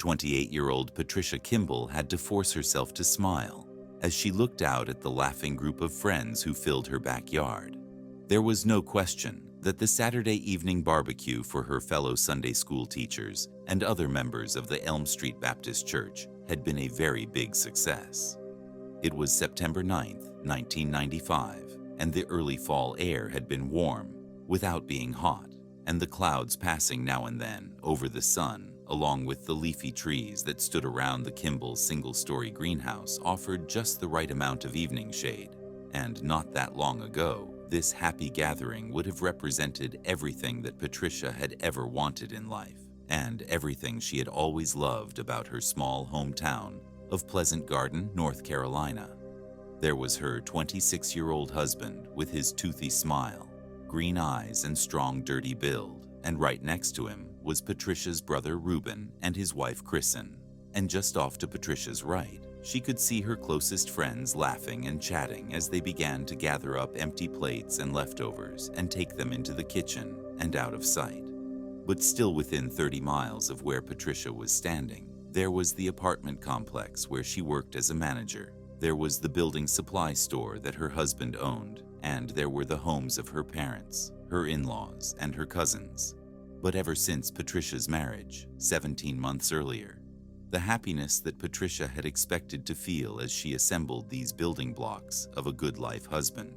28-year-old Patricia Kimball had to force herself to smile as she looked out at the laughing group of friends who filled her backyard. There was no question that the Saturday evening barbecue for her fellow Sunday school teachers and other members of the Elm Street Baptist Church had been a very big success. It was September 9th, 1995, and the early fall air had been warm without being hot, and the clouds passing now and then over the sun, along with the leafy trees that stood around the Kimball single-story greenhouse, offered just the right amount of evening shade. And not that long ago, this happy gathering would have represented everything that Patricia had ever wanted in life, and everything she had always loved about her small hometown of Pleasant Garden, North Carolina. There was her 26-year-old husband with his toothy smile, green eyes, and strong, dirty build, and right next to him was Patricia's brother Reuben and his wife Kristen. And just off to Patricia's right, she could see her closest friends laughing and chatting as they began to gather up empty plates and leftovers and take them into the kitchen and out of sight. But still within 30 miles of where Patricia was standing, there was the apartment complex where she worked as a manager. There was the building supply store that her husband owned, and there were the homes of her parents, her in-laws, and her cousins. But ever since Patricia's marriage, 17 months earlier, the happiness that Patricia had expected to feel as she assembled these building blocks of a good life husband.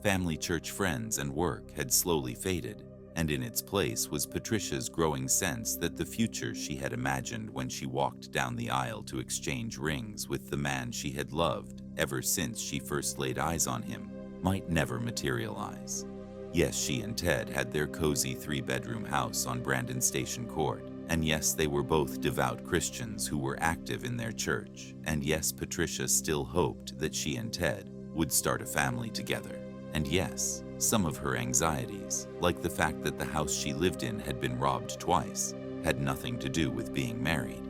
Family, church friends, and work had slowly faded, and in its place was Patricia's growing sense that the future she had imagined when she walked down the aisle to exchange rings with the man she had loved ever since she first laid eyes on him might never materialize. Yes, she and Ted had their cozy 3-bedroom house on Brandon Station Court, and yes, they were both devout Christians who were active in their church, and yes, Patricia still hoped that she and Ted would start a family together. And yes, some of her anxieties, like the fact that the house she lived in had been robbed twice, had nothing to do with being married.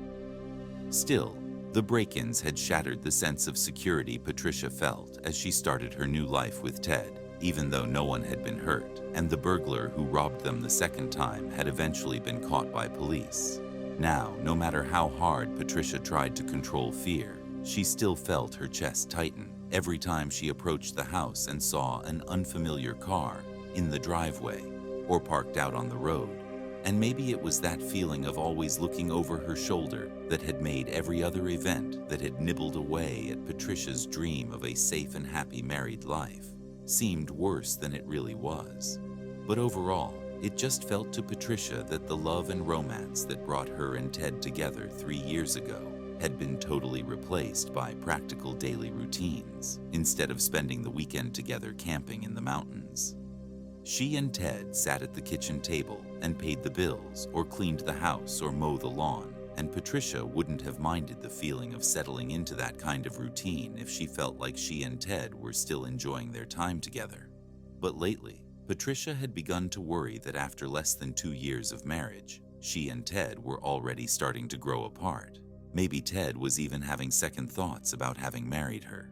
Still, the break-ins had shattered the sense of security Patricia felt as she started her new life with Ted, even though no one had been hurt, and the burglar who robbed them the second time had eventually been caught by police. Now, no matter how hard Patricia tried to control fear, she still felt her chest tighten every time she approached the house and saw an unfamiliar car in the driveway or parked out on the road. And maybe it was that feeling of always looking over her shoulder that had made every other event that had nibbled away at Patricia's dream of a safe and happy married life seemed worse than it really was. But overall, it just felt to Patricia that the love and romance that brought her and Ted together 3 years ago had been totally replaced by practical daily routines instead of spending the weekend together camping in the mountains. She and Ted sat at the kitchen table and paid the bills or cleaned the house or mowed the lawn, and Patricia wouldn't have minded the feeling of settling into that kind of routine if she felt like she and Ted were still enjoying their time together. But lately, Patricia had begun to worry that after less than 2 years of marriage, she and Ted were already starting to grow apart. Maybe Ted was even having second thoughts about having married her.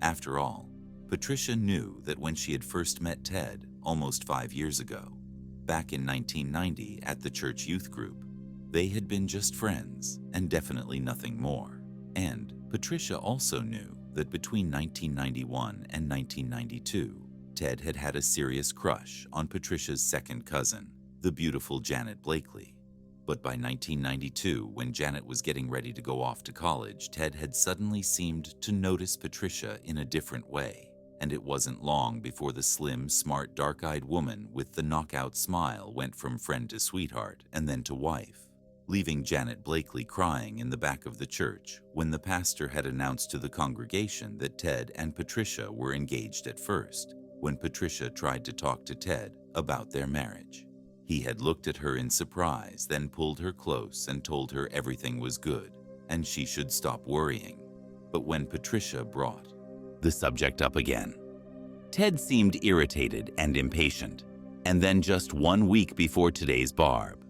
After all, Patricia knew that when she had first met Ted almost 5 years ago, back in 1990 at the church youth group, they had been just friends and definitely nothing more. And Patricia also knew that between 1991 and 1992, Ted had had a serious crush on Patricia's second cousin, the beautiful Janet Blakely. But by 1992, when Janet was getting ready to go off to college, Ted had suddenly seemed to notice Patricia in a different way. And it wasn't long before the slim, smart, dark-eyed woman with the knockout smile went from friend to sweetheart and then to wife, leaving Janet Blakely crying in the back of the church when the pastor had announced to the congregation that Ted and Patricia were engaged at first, when Patricia tried to talk to Ted about their marriage. He had looked at her in surprise, then pulled her close and told her everything was good and she should stop worrying. But when Patricia brought the subject up again, Ted seemed irritated and impatient. And then just 1 week before today's barb,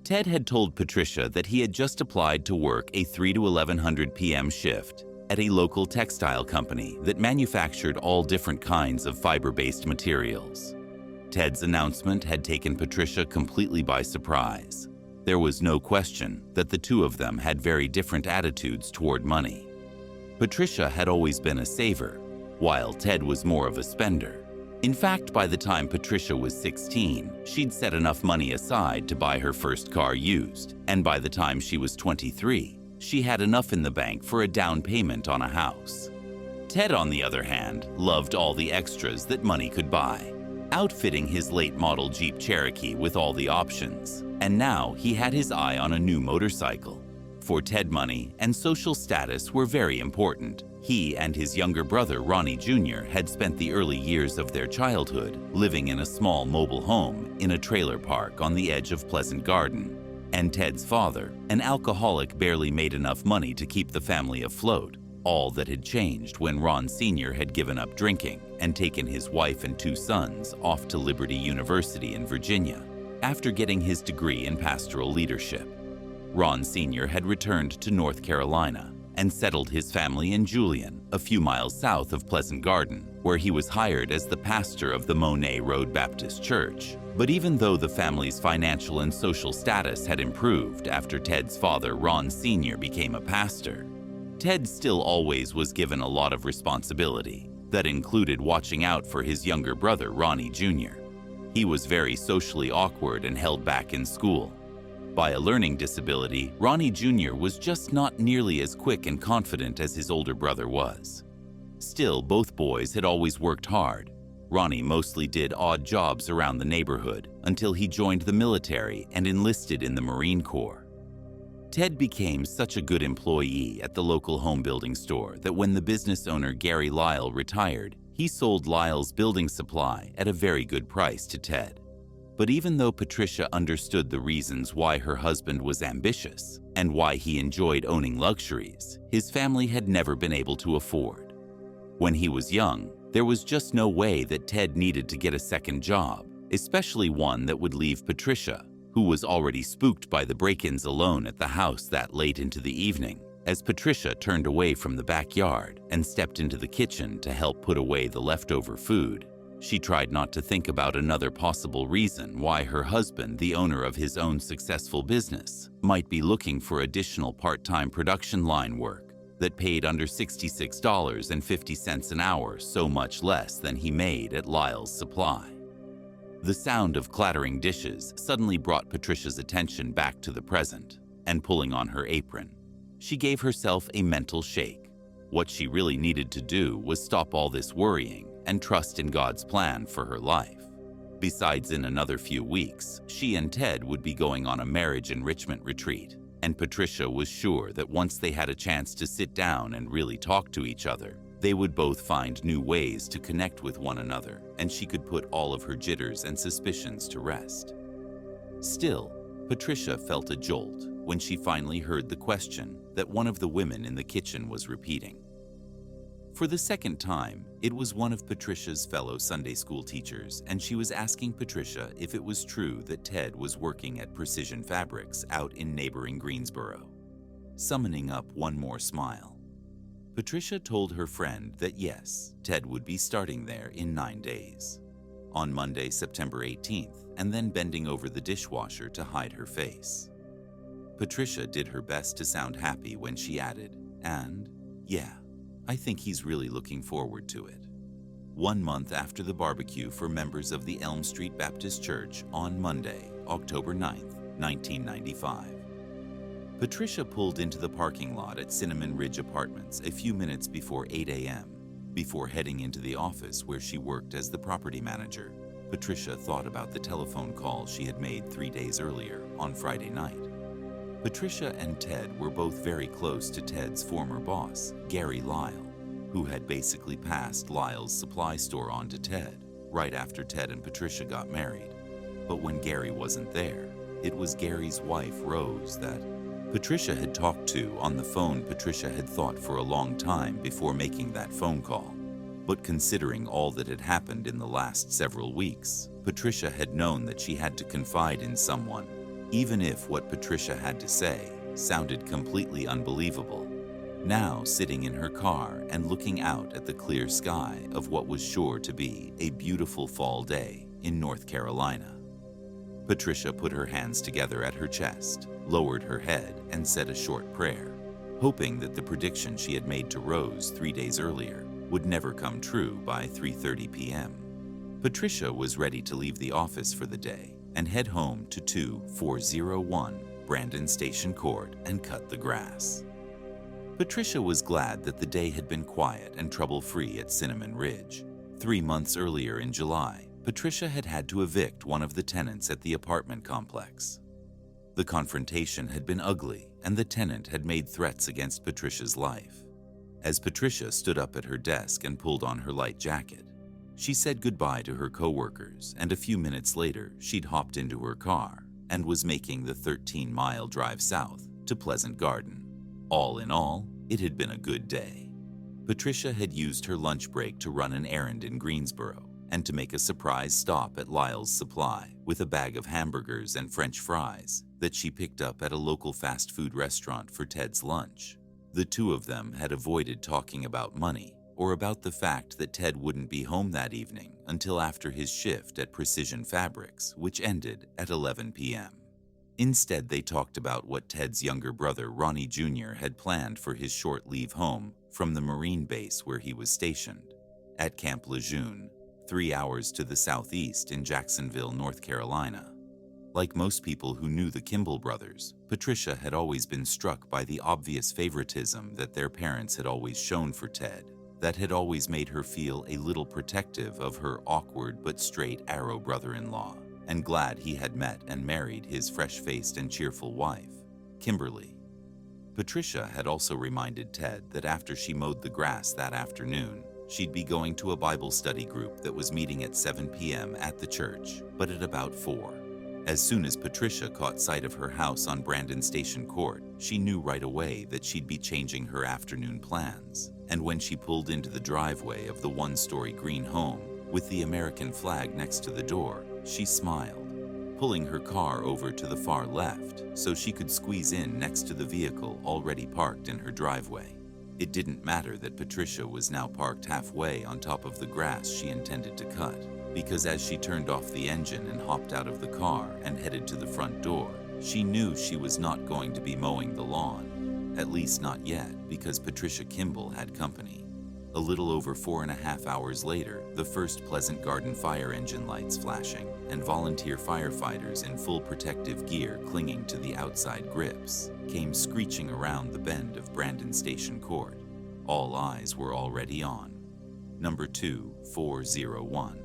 Ted had told Patricia that he had just applied to work a 3 to 1100 p.m. shift at a local textile company that manufactured all different kinds of fiber-based materials. Ted's announcement had taken Patricia completely by surprise. There was no question that the two of them had very different attitudes toward money. Patricia had always been a saver, while Ted was more of a spender. In fact, by the time Patricia was 16, she'd set enough money aside to buy her first car used, and by the time she was 23, she had enough in the bank for a down payment on a house. Ted, on the other hand, loved all the extras that money could buy, outfitting his late-model Jeep Cherokee with all the options, and now he had his eye on a new motorcycle. For Ted, money and social status were very important. He and his younger brother, Ronnie Jr., had spent the early years of their childhood living in a small mobile home in a trailer park on the edge of Pleasant Garden. And Ted's father, an alcoholic, barely made enough money to keep the family afloat. All that had changed when Ron Sr. had given up drinking and taken his wife and 2 sons off to Liberty University in Virginia after getting his degree in pastoral leadership. Ron Sr. had returned to North Carolina and settled his family in Julian, a few miles south of Pleasant Garden, where he was hired as the pastor of the Monet Road Baptist Church. But even though the family's financial and social status had improved after Ted's father, Ron Sr., became a pastor, Ted still always was given a lot of responsibility that included watching out for his younger brother, Ronnie Jr. He was very socially awkward and held back in school. By a learning disability, Ronnie Jr. was just not nearly as quick and confident as his older brother was. Still, both boys had always worked hard. Ronnie mostly did odd jobs around the neighborhood until he joined the military and enlisted in the Marine Corps. Ted became such a good employee at the local home building store that when the business owner Gary Lyle retired, he sold Lyle's building supply at a very good price to Ted. But even though Patricia understood the reasons why her husband was ambitious and why he enjoyed owning luxuries, his family had never been able to afford. When he was young, there was just no way that Ted needed to get a second job, especially one that would leave Patricia, who was already spooked by the break-ins, alone at the house that late into the evening, as Patricia turned away from the backyard and stepped into the kitchen to help put away the leftover food. She tried not to think about another possible reason why her husband, the owner of his own successful business, might be looking for additional part-time production line work that paid under $66.50 an hour, so much less than he made at Lyle's Supply. The sound of clattering dishes suddenly brought Patricia's attention back to the present, and pulling on her apron, she gave herself a mental shake. What she really needed to do was stop all this worrying and trust in God's plan for her life. Besides, in another few weeks, she and Ted would be going on a marriage enrichment retreat, and Patricia was sure that once they had a chance to sit down and really talk to each other, they would both find new ways to connect with one another, and she could put all of her jitters and suspicions to rest. Still, Patricia felt a jolt when she finally heard the question that one of the women in the kitchen was repeating. For the second time, it was one of Patricia's fellow Sunday school teachers, and she was asking Patricia if it was true that Ted was working at Precision Fabrics out in neighboring Greensboro. Summoning up one more smile, Patricia told her friend that yes, Ted would be starting there in 9 days, on Monday, September 18th, and then bending over the dishwasher to hide her face. Patricia did her best to sound happy when she added, "And, yeah, I think he's really looking forward to it." 1 month after the barbecue for members of the Elm Street Baptist Church on Monday, October 9th, 1995. Patricia pulled into the parking lot at Cinnamon Ridge Apartments a few minutes before 8 a.m. Before heading into the office where she worked as the property manager, Patricia thought about the telephone call she had made 3 days earlier on Friday night. Patricia and Ted were both very close to Ted's former boss, Gary Lyle, who had basically passed Lyle's Supply store on to Ted right after Ted and Patricia got married. But when Gary wasn't there, it was Gary's wife, Rose, that Patricia had talked to on the phone. Patricia had thought for a long time before making that phone call. But considering all that had happened in the last several weeks, Patricia had known that she had to confide in someone, even if what Patricia had to say sounded completely unbelievable. Now, sitting in her car and looking out at the clear sky of what was sure to be a beautiful fall day in North Carolina, Patricia put her hands together at her chest, lowered her head, and said a short prayer, hoping that the prediction she had made to Rose 3 days earlier would never come true by 3:30 p.m. Patricia was ready to leave the office for the day and head home to 2401 Brandon Station Court and cut the grass. Patricia was glad that the day had been quiet and trouble-free at Cinnamon Ridge. 3 months earlier in July, Patricia had had to evict one of the tenants at the apartment complex. The confrontation had been ugly, and the tenant had made threats against Patricia's life. As Patricia stood up at her desk and pulled on her light jacket, she said goodbye to her coworkers, and a few minutes later, she'd hopped into her car and was making the 13-mile drive south to Pleasant Garden. All in all, it had been a good day. Patricia had used her lunch break to run an errand in Greensboro and to make a surprise stop at Lyle's Supply with a bag of hamburgers and French fries that she picked up at a local fast food restaurant for Ted's lunch. The two of them had avoided talking about money or about the fact that Ted wouldn't be home that evening until after his shift at Precision Fabrics, which ended at 11 p.m. Instead, they talked about what Ted's younger brother, Ronnie Jr., had planned for his short leave home from the Marine base where he was stationed, at Camp Lejeune, 3 hours to the southeast in Jacksonville, North Carolina. Like most people who knew the Kimball brothers, Patricia had always been struck by the obvious favoritism that their parents had always shown for Ted, that had always made her feel a little protective of her awkward but straight arrow brother-in-law, and glad he had met and married his fresh-faced and cheerful wife, Kimberly. Patricia had also reminded Ted that after she mowed the grass that afternoon, she'd be going to a Bible study group that was meeting at 7 p.m. at the church, but at about 4. As soon as Patricia caught sight of her house on Brandon Station Court, she knew right away that she'd be changing her afternoon plans. And when she pulled into the driveway of the one-story green home with the American flag next to the door, she smiled, pulling her car over to the far left so she could squeeze in next to the vehicle already parked in her driveway. It didn't matter that Patricia was now parked halfway on top of the grass she intended to cut, because as she turned off the engine and hopped out of the car and headed to the front door, she knew she was not going to be mowing the lawn, at least not yet, because Patricia Kimball had company. A little over 4.5 hours later, the first Pleasant Garden fire engine lights flashing and volunteer firefighters in full protective gear clinging to the outside grips came screeching around the bend of Brandon Station Court. All eyes were already on number 2401,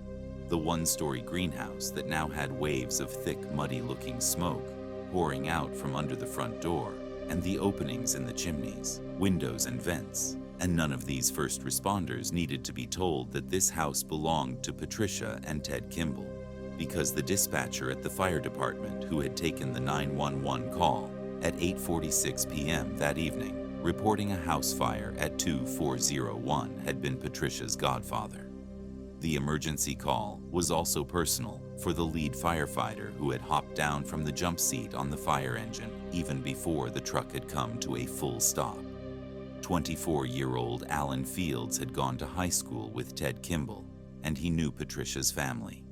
the one-story greenhouse that now had waves of thick, muddy-looking smoke pouring out from under the front door and the openings in the chimneys, windows, and vents. And none of these first responders needed to be told that this house belonged to Patricia and Ted Kimball, because the dispatcher at the fire department who had taken the 911 call at 8:46 p.m. that evening, reporting a house fire at 2401, had been Patricia's godfather. The emergency call was also personal for the lead firefighter who had hopped down from the jump seat on the fire engine even before the truck had come to a full stop. 24-year-old Alan Fields had gone to high school with Ted Kimball, and he knew Patricia's family.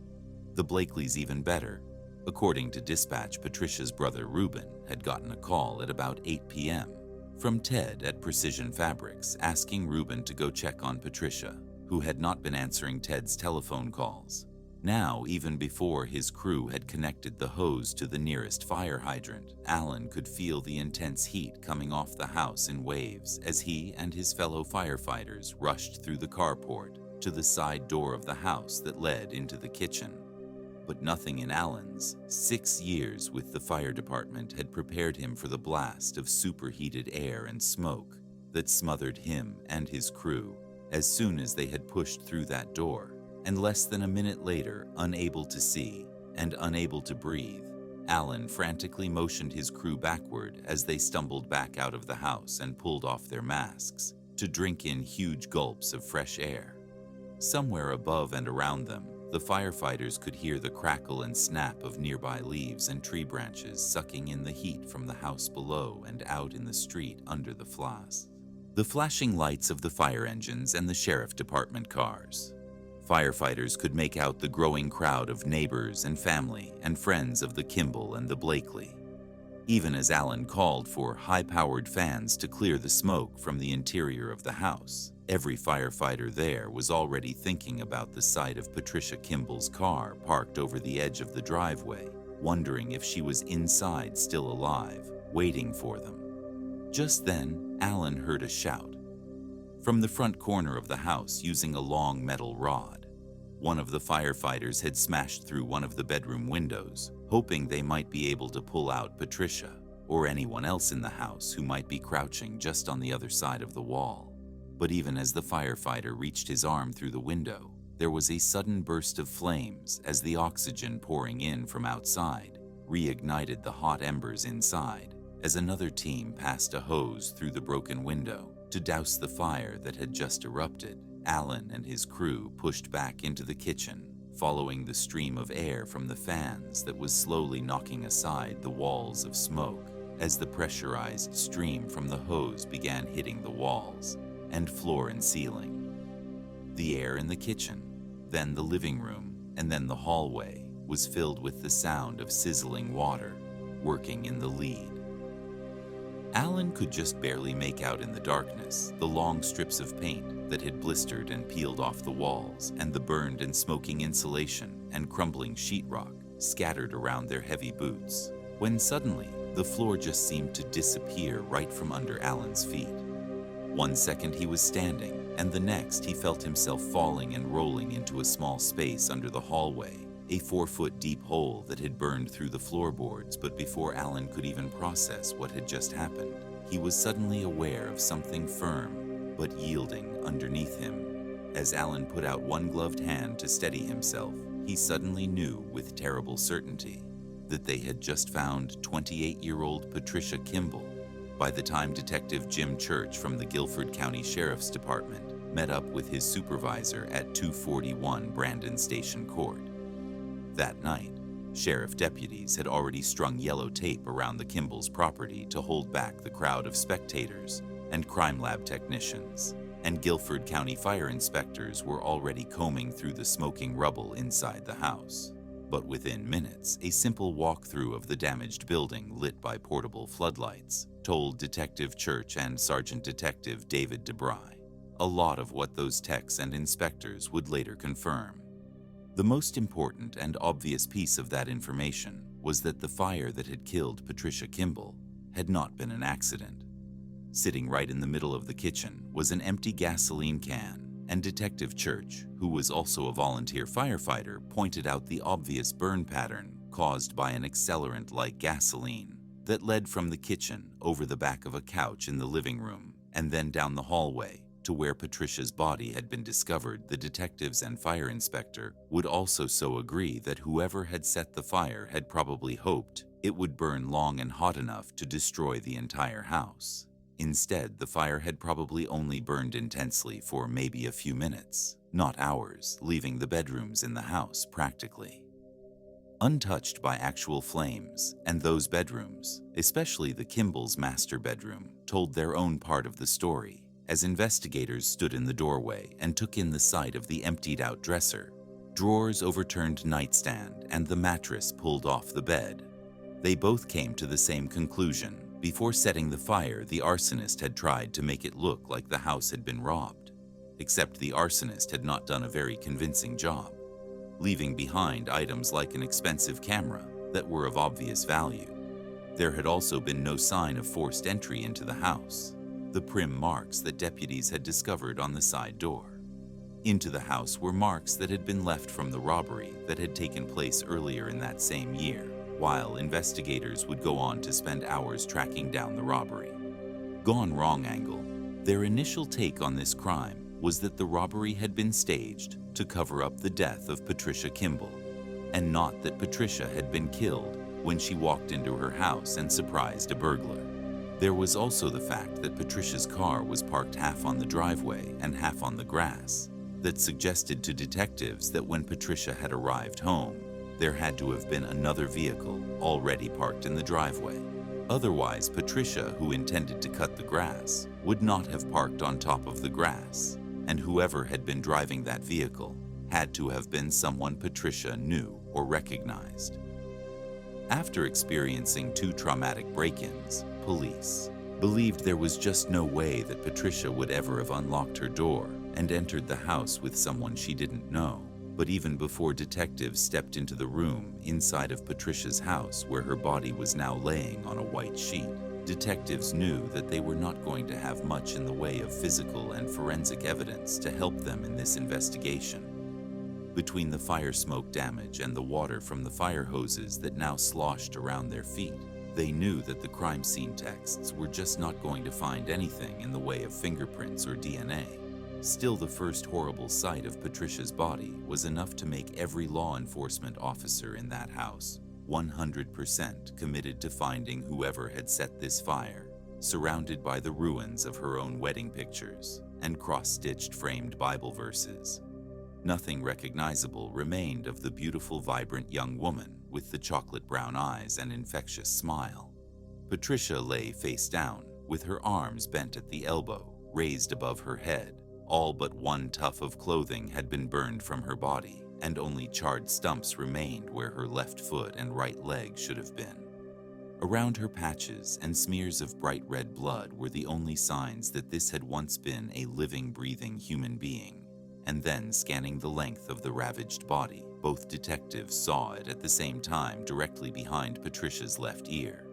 The Blakeleys even better. According to dispatch, Patricia's brother Reuben had gotten a call at about 8 p.m. from Ted at Precision Fabrics asking Reuben to go check on Patricia, who had not been answering Ted's telephone calls. Now, even before his crew had connected the hose to the nearest fire hydrant, Alan could feel the intense heat coming off the house in waves as he and his fellow firefighters rushed through the carport to the side door of the house that led into the kitchen. But nothing in Alan's 6 years with the fire department had prepared him for the blast of superheated air and smoke that smothered him and his crew as soon as they had pushed through that door. And less than a minute later, unable to see and unable to breathe, Alan frantically motioned his crew backward as they stumbled back out of the house and pulled off their masks to drink in huge gulps of fresh air. Somewhere above and around them, the firefighters could hear the crackle and snap of nearby leaves and tree branches sucking in the heat from the house below and out in the street under the flames. The flashing lights of the fire engines and the sheriff department cars. Firefighters could make out the growing crowd of neighbors and family and friends of the Kimball and the Blakely. Even as Alan called for high-powered fans to clear the smoke from the interior of the house, every firefighter there was already thinking about the sight of Patricia Kimball's car parked over the edge of the driveway, wondering if she was inside still alive, waiting for them. Just then, Alan heard a shout from the front corner of the house using a long metal rod. One of the firefighters had smashed through one of the bedroom windows, hoping they might be able to pull out Patricia or anyone else in the house who might be crouching just on the other side of the wall. But even as the firefighter reached his arm through the window, there was a sudden burst of flames as the oxygen pouring in from outside reignited the hot embers inside as another team passed a hose through the broken window to douse the fire that had just erupted. Alan and his crew pushed back into the kitchen, following the stream of air from the fans that was slowly knocking aside the walls of smoke as the pressurized stream from the hose began hitting the walls and floor and ceiling. The air in the kitchen, then the living room, and then the hallway was filled with the sound of sizzling water working in the lead. Alan could just barely make out in the darkness the long strips of paint that had blistered and peeled off the walls and the burned and smoking insulation and crumbling sheetrock scattered around their heavy boots, when suddenly the floor just seemed to disappear right from under Alan's feet. One second he was standing, and the next he felt himself falling and rolling into a small space under the hallway, a 4-foot deep hole that had burned through the floorboards. But before Alan could even process what had just happened, he was suddenly aware of something firm but yielding underneath him. As Alan put out one gloved hand to steady himself, he suddenly knew with terrible certainty that they had just found 28-year-old Patricia Kimball by the time Detective Jim Church from the Guilford County Sheriff's Department met up with his supervisor at 241 Brandon Station Court. That night, sheriff deputies had already strung yellow tape around the Kimball's property to hold back the crowd of spectators and crime lab technicians, and Guilford County fire inspectors were already combing through the smoking rubble inside the house. But within minutes, a simple walkthrough of the damaged building lit by portable floodlights told Detective Church and Sergeant Detective David DeBry a lot of what those techs and inspectors would later confirm. The most important and obvious piece of that information was that the fire that had killed Patricia Kimball had not been an accident. Sitting right in the middle of the kitchen was an empty gasoline can, and Detective Church, who was also a volunteer firefighter, pointed out the obvious burn pattern caused by an accelerant like gasoline that led from the kitchen over the back of a couch in the living room and then down the hallway to where Patricia's body had been discovered. The detectives and fire inspector would also so agree that whoever had set the fire had probably hoped it would burn long and hot enough to destroy the entire house. Instead, the fire had probably only burned intensely for maybe a few minutes, not hours, leaving the bedrooms in the house practically untouched by actual flames. And those bedrooms, especially the Kimball's master bedroom, told their own part of the story as investigators stood in the doorway and took in the sight of the emptied-out dresser, drawers overturned nightstand, and the mattress pulled off the bed. They both came to the same conclusion. Before setting the fire, the arsonist had tried to make it look like the house had been robbed, except the arsonist had not done a very convincing job, leaving behind items like an expensive camera that were of obvious value. There had also been no sign of forced entry into the house, the prim marks that deputies had discovered on the side door. Into the house were marks that had been left from the robbery that had taken place earlier in that same year, while investigators would go on to spend hours tracking down the robbery. Gone wrong angle. Their initial take on this crime was that the robbery had been staged to cover up the death of Patricia Kimball, and not that Patricia had been killed when she walked into her house and surprised a burglar. There was also the fact that Patricia's car was parked half on the driveway and half on the grass, that suggested to detectives that when Patricia had arrived home, there had to have been another vehicle already parked in the driveway. Otherwise, Patricia, who intended to cut the grass, would not have parked on top of the grass, and whoever had been driving that vehicle had to have been someone Patricia knew or recognized. After experiencing 2 traumatic break-ins, police believed there was just no way that Patricia would ever have unlocked her door and entered the house with someone she didn't know. But even before detectives stepped into the room inside of Patricia's house where her body was now laying on a white sheet, detectives knew that they were not going to have much in the way of physical and forensic evidence to help them in this investigation. Between the fire smoke damage and the water from the fire hoses that now sloshed around their feet, they knew that the crime scene texts were just not going to find anything in the way of fingerprints or DNA. Still, the first horrible sight of Patricia's body was enough to make every law enforcement officer in that house 100% committed to finding whoever had set this fire, surrounded by the ruins of her own wedding pictures and cross-stitched framed Bible verses. Nothing recognizable remained of the beautiful, vibrant young woman with the chocolate brown eyes and infectious smile. Patricia lay face down, with her arms bent at the elbow, raised above her head. All but one tuft of clothing had been burned from her body, and only charred stumps remained where her left foot and right leg should have been. Around her, patches and smears of bright red blood were the only signs that this had once been a living, breathing human being. And then, scanning the length of the ravaged body, both detectives saw it at the same time directly behind Patricia's left ear.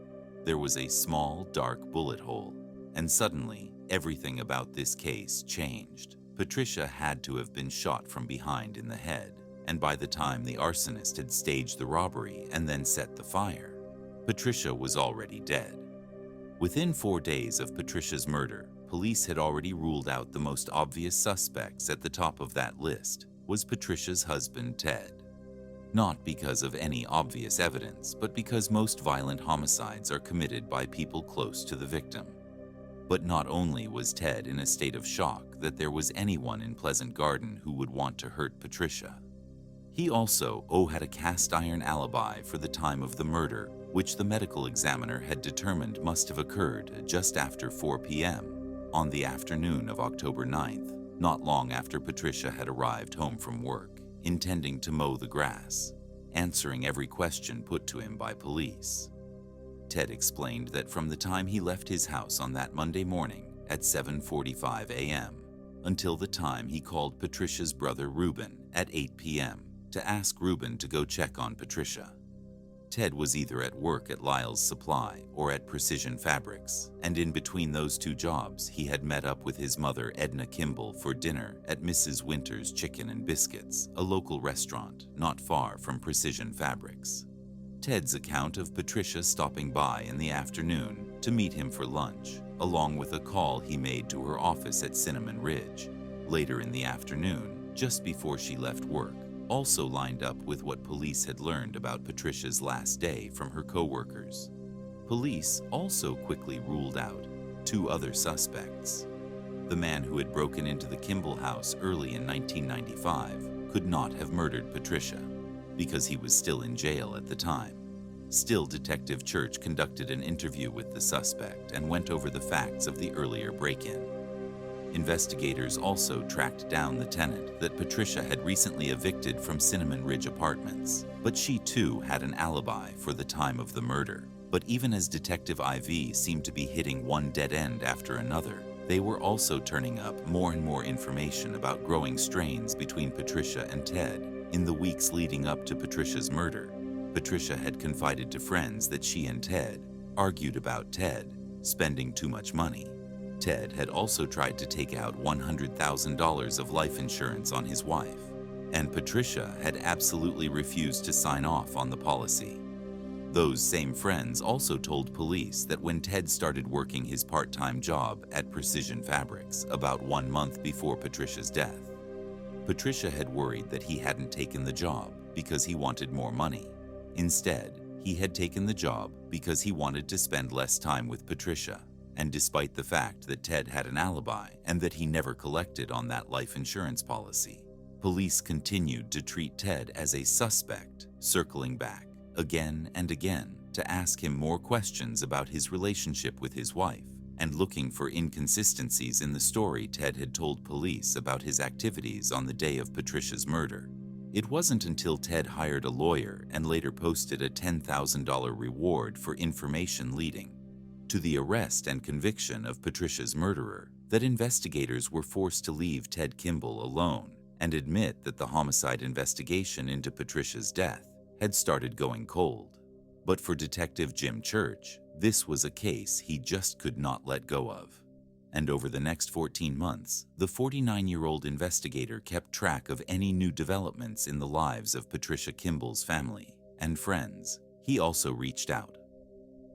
There was a small, dark bullet hole, and suddenly, everything about this case changed. Patricia had to have been shot from behind in the head, and by the time the arsonist had staged the robbery and then set the fire, Patricia was already dead. Within 4 days of Patricia's murder, police had already ruled out the most obvious suspects. At the top of that list was Patricia's husband, Ted. Not because of any obvious evidence, but because most violent homicides are committed by people close to the victim. But not only was Ted in a state of shock that there was anyone in Pleasant Garden who would want to hurt Patricia, he also had a cast-iron alibi for the time of the murder, which the medical examiner had determined must have occurred just after 4 p.m. on the afternoon of October 9th, not long after Patricia had arrived home from work, intending to mow the grass, answering every question put to him by police. Ted explained that from the time he left his house on that Monday morning at 7:45 a.m. until the time he called Patricia's brother Reuben at 8 p.m. to ask Reuben to go check on Patricia, Ted was either at work at Lyle's Supply or at Precision Fabrics, and in between those 2 jobs, he had met up with his mother, Edna Kimball, for dinner at Mrs. Winter's Chicken and Biscuits, a local restaurant not far from Precision Fabrics. Ted's account of Patricia stopping by in the afternoon to meet him for lunch, along with a call he made to her office at Cinnamon Ridge later in the afternoon, just before she left work, also lined up with what police had learned about Patricia's last day from her co-workers. Police also quickly ruled out 2 other suspects. The man who had broken into the Kimball house early in 1995 could not have murdered Patricia, because he was still in jail at the time. Still, Detective Church conducted an interview with the suspect and went over the facts of the earlier break-in. Investigators also tracked down the tenant that Patricia had recently evicted from Cinnamon Ridge Apartments, but she too had an alibi for the time of the murder. But even as Detective IV seemed to be hitting one dead end after another, they were also turning up more and more information about growing strains between Patricia and Ted. In the weeks leading up to Patricia's murder, Patricia had confided to friends that she and Ted argued about Ted spending too much money. Ted had also tried to take out $100,000 of life insurance on his wife, and Patricia had absolutely refused to sign off on the policy. Those same friends also told police that when Ted started working his part-time job at Precision Fabrics about 1 month before Patricia's death, Patricia had worried that he hadn't taken the job because he wanted more money. Instead, he had taken the job because he wanted to spend less time with Patricia. And despite the fact that Ted had an alibi and that he never collected on that life insurance policy, police continued to treat Ted as a suspect, circling back again and again to ask him more questions about his relationship with his wife and looking for inconsistencies in the story Ted had told police about his activities on the day of Patricia's murder. It wasn't until Ted hired a lawyer and later posted a $10,000 reward for information leading to the arrest and conviction of Patricia's murderer that investigators were forced to leave Ted Kimball alone and admit that the homicide investigation into Patricia's death had started going cold. But for Detective Jim Church, this was a case he just could not let go of. And over the next 14 months, the 49-year-old investigator kept track of any new developments in the lives of Patricia Kimball's family and friends. He also reached out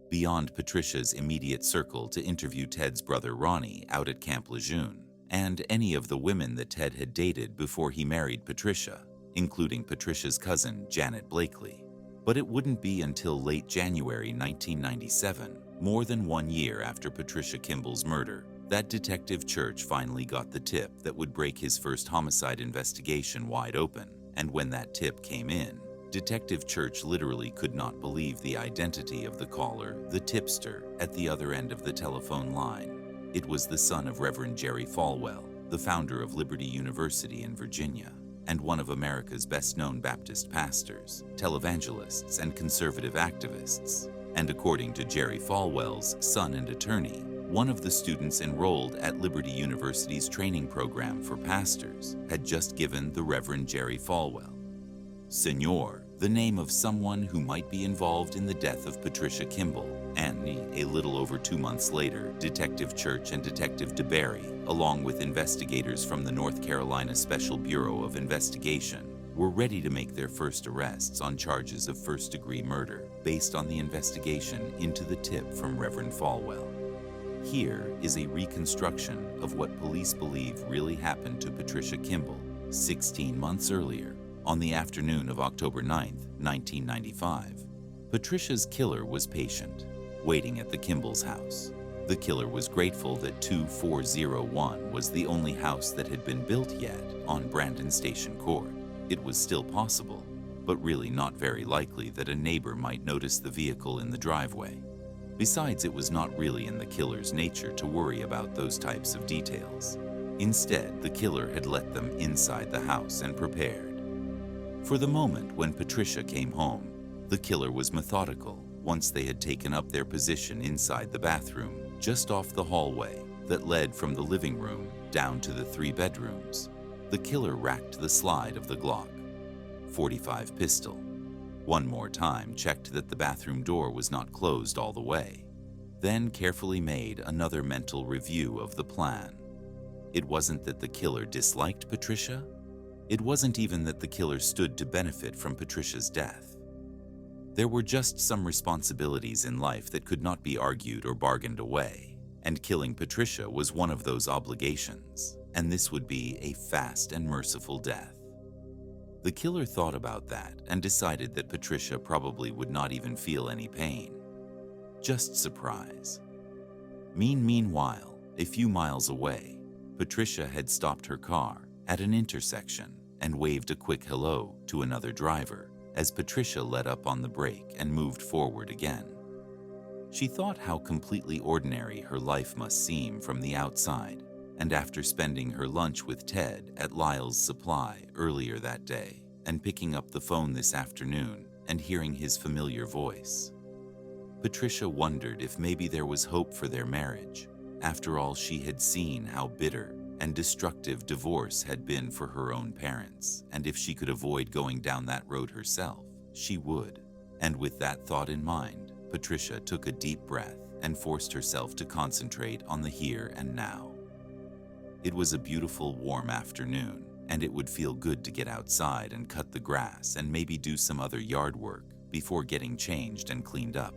beyond Patricia's immediate circle to interview Ted's brother Ronnie out at Camp Lejeune, and any of the women that Ted had dated before he married Patricia, including Patricia's cousin Janet Blakely. But it wouldn't be until late January 1997, more than 1 year after Patricia Kimball's murder, that Detective Church finally got the tip that would break his first homicide investigation wide open. And when that tip came in, Detective Church literally could not believe the identity of the caller, the tipster, at the other end of the telephone line. It was the son of Reverend Jerry Falwell, the founder of Liberty University in Virginia, and one of America's best-known Baptist pastors, televangelists, and conservative activists. And according to Jerry Falwell's son and attorney, one of the students enrolled at Liberty University's training program for pastors had just given the Reverend Jerry Falwell, Senor, the name of someone who might be involved in the death of Patricia Kimball. And a little over 2 months later, Detective Church and Detective DeBerry, along with investigators from the North Carolina Special Bureau of Investigation, were ready to make their first arrests on charges of first-degree murder based on the investigation into the tip from Reverend Falwell. Here is a reconstruction of what police believe really happened to Patricia Kimball 16 months earlier. On the afternoon of October 9, 1995, Patricia's killer was patient, waiting at the Kimball's house. The killer was grateful that 2401 was the only house that had been built yet on Brandon Station Court. It was still possible, but really not very likely that a neighbor might notice the vehicle in the driveway. Besides, it was not really in the killer's nature to worry about those types of details. Instead, the killer had let them inside the house and prepared. For the moment when Patricia came home, the killer was methodical once they had taken up their position inside the bathroom, just off the hallway that led from the living room down to the 3 bedrooms. The killer racked the slide of the Glock 45 pistol. One more time checked that the bathroom door was not closed all the way, then carefully made another mental review of the plan. It wasn't that the killer disliked Patricia. It wasn't even that the killer stood to benefit from Patricia's death. There were just some responsibilities in life that could not be argued or bargained away, and killing Patricia was one of those obligations, and this would be a fast and merciful death. The killer thought about that and decided that Patricia probably would not even feel any pain. Just surprise. Meanwhile, a few miles away, Patricia had stopped her car at an intersection and waved a quick hello to another driver as Patricia let up on the brake and moved forward again. She thought how completely ordinary her life must seem from the outside, and after spending her lunch with Ted at Lyle's Supply earlier that day and picking up the phone this afternoon and hearing his familiar voice, Patricia wondered if maybe there was hope for their marriage. After all, she had seen how bitter and destructive divorce had been for her own parents, and if she could avoid going down that road herself, she would. And with that thought in mind, Patricia took a deep breath and forced herself to concentrate on the here and now. It was a beautiful, warm afternoon, and it would feel good to get outside and cut the grass and maybe do some other yard work before getting changed and cleaned up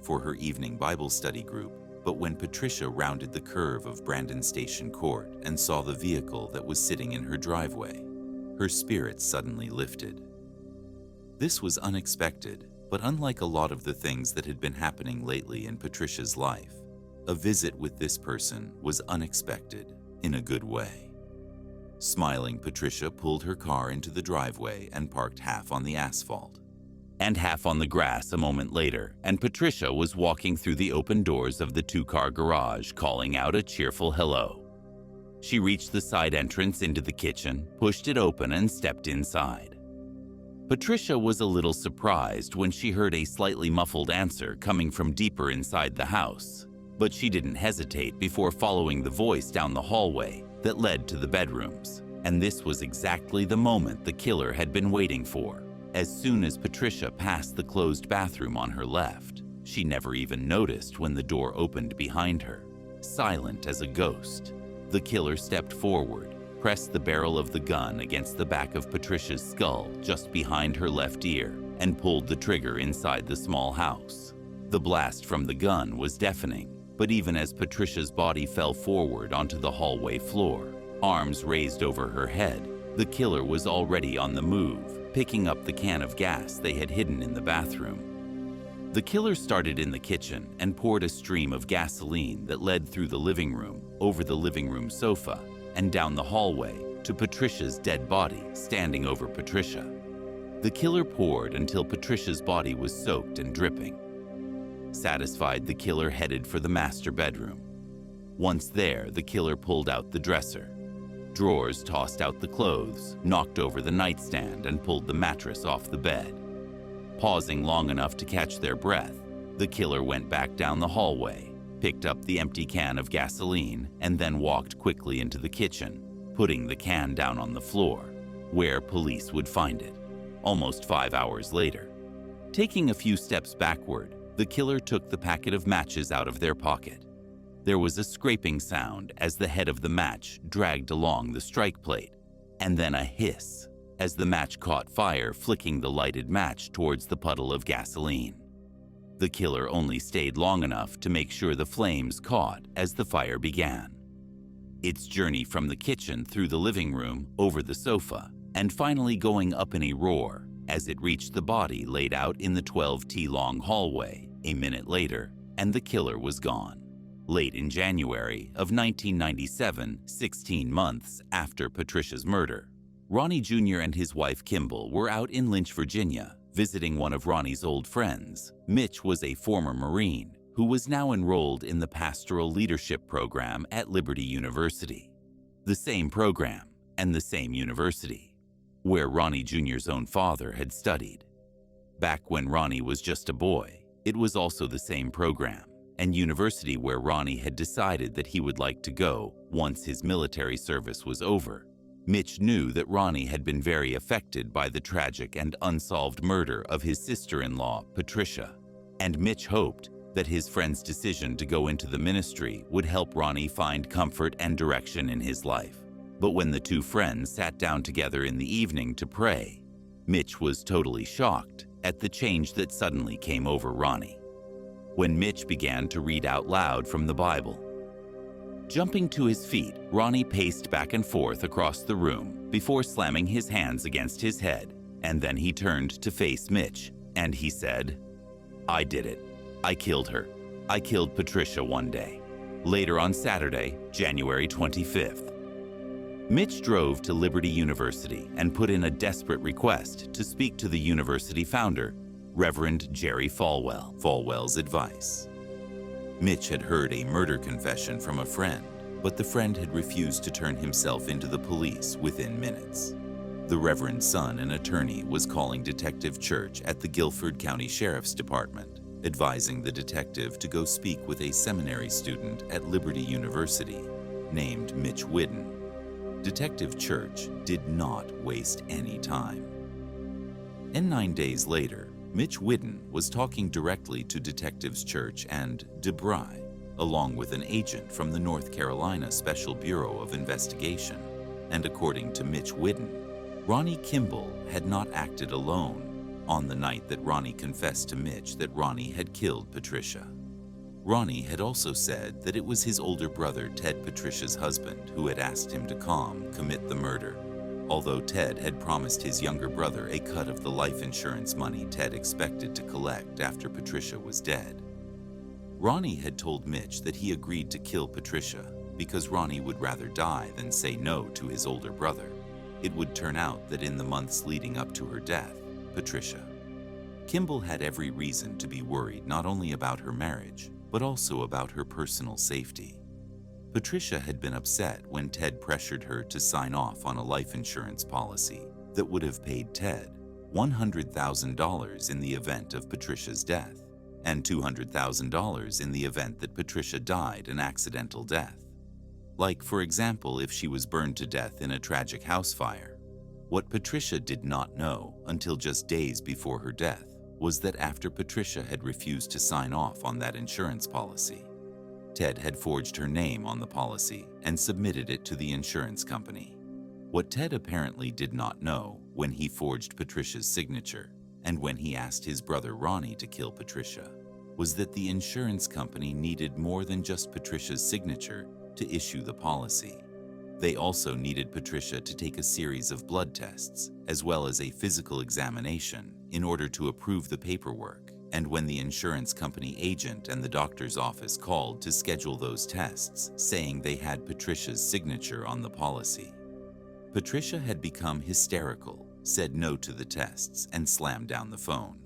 for her evening Bible study group. But when Patricia rounded the curve of Brandon Station Court and saw the vehicle that was sitting in her driveway, her spirits suddenly lifted. This was unexpected, but unlike a lot of the things that had been happening lately in Patricia's life, a visit with this person was unexpected in a good way. Smiling, Patricia pulled her car into the driveway and parked half on the asphalt. and half on the grass a moment later, and Patricia was walking through the open doors of the two-car garage, calling out a cheerful hello. She reached the side entrance into the kitchen, pushed it open, and stepped inside. Patricia was a little surprised when she heard a slightly muffled answer coming from deeper inside the house, but she didn't hesitate before following the voice down the hallway that led to the bedrooms. And this was exactly the moment the killer had been waiting for. As soon as Patricia passed the closed bathroom on her left, she never even noticed when the door opened behind her. Silent as a ghost, the killer stepped forward, pressed the barrel of the gun against the back of Patricia's skull just behind her left ear, and pulled the trigger inside the small house. The blast from the gun was deafening, but even as Patricia's body fell forward onto the hallway floor, arms raised over her head, the killer was already on the move, picking up the can of gas they had hidden in the bathroom. The killer started in the kitchen and poured a stream of gasoline that led through the living room, over the living room sofa, and down the hallway to Patricia's dead body standing over Patricia. The killer poured until Patricia's body was soaked and dripping. Satisfied, the killer headed for the master bedroom. Once there, the killer pulled out the dresser. Drawers tossed out the clothes, knocked over the nightstand, and pulled the mattress off the bed. Pausing long enough to catch their breath, the killer went back down the hallway, picked up the empty can of gasoline, and then walked quickly into the kitchen, putting the can down on the floor, where police would find it, almost 5 hours later. Taking a few steps backward, the killer took the packet of matches out of their pocket. There was a scraping sound as the head of the match dragged along the strike plate, and then a hiss as the match caught fire, flicking the lighted match towards the puddle of gasoline. The killer only stayed long enough to make sure the flames caught as the fire began. Its journey from the kitchen through the living room, over the sofa, and finally going up in a roar as it reached the body laid out in the 12-T-long hallway a minute later, and the killer was gone. Late in January of 1997, 16 months after Patricia's murder, Ronnie Jr. and his wife Kimball were out in Lynch, Virginia, visiting one of Ronnie's old friends. Mitch was a former Marine who was now enrolled in the Pastoral Leadership Program at Liberty University. The same program and the same university, where Ronnie Jr.'s own father had studied. Back when Ronnie was just a boy, it was also the same program and university where Ronnie had decided that he would like to go once his military service was over. Mitch knew that Ronnie had been very affected by the tragic and unsolved murder of his sister-in-law, Patricia, and Mitch hoped that his friend's decision to go into the ministry would help Ronnie find comfort and direction in his life. But when the two friends sat down together in the evening to pray, Mitch was totally shocked at the change that suddenly came over Ronnie when Mitch began to read out loud from the Bible. Jumping to his feet, Ronnie paced back and forth across the room before slamming his hands against his head, and then he turned to face Mitch, and he said, "I did it. I killed her. I killed Patricia one day." Later on Saturday, January 25th. Mitch drove to Liberty University and put in a desperate request to speak to the university founder, Reverend Jerry Falwell. Falwell's advice. Mitch had heard a murder confession from a friend, but the friend had refused to turn himself into the police within minutes. The Reverend's son, an attorney, was calling Detective Church at the Guilford County Sheriff's Department, advising the detective to go speak with a seminary student at Liberty University named Mitch Whidden. Detective Church did not waste any time. And 9 days later, Mitch Whidden was talking directly to Detectives Church and DeBry, along with an agent from the North Carolina Special Bureau of Investigation. And according to Mitch Whidden, Ronnie Kimball had not acted alone on the night that Ronnie confessed to Mitch that Ronnie had killed Patricia. Ronnie had also said that it was his older brother, Ted, Patricia's husband, who had asked him to commit the murder, although Ted had promised his younger brother a cut of the life insurance money Ted expected to collect after Patricia was dead. Ronnie had told Mitch that he agreed to kill Patricia because Ronnie would rather die than say no to his older brother. It would turn out that in the months leading up to her death, Patricia Kimball had every reason to be worried not only about her marriage, but also about her personal safety. Patricia had been upset when Ted pressured her to sign off on a life insurance policy that would have paid Ted $100,000 in the event of Patricia's death, and $200,000 in the event that Patricia died an accidental death. Like, for example, if she was burned to death in a tragic house fire. What Patricia did not know until just days before her death was that after Patricia had refused to sign off on that insurance policy, Ted had forged her name on the policy and submitted it to the insurance company. What Ted apparently did not know when he forged Patricia's signature and when he asked his brother Ronnie to kill Patricia was that the insurance company needed more than just Patricia's signature to issue the policy. They also needed Patricia to take a series of blood tests as well as a physical examination in order to approve the paperwork. And when the insurance company agent and the doctor's office called to schedule those tests, saying they had Patricia's signature on the policy, Patricia had become hysterical, said no to the tests, and slammed down the phone.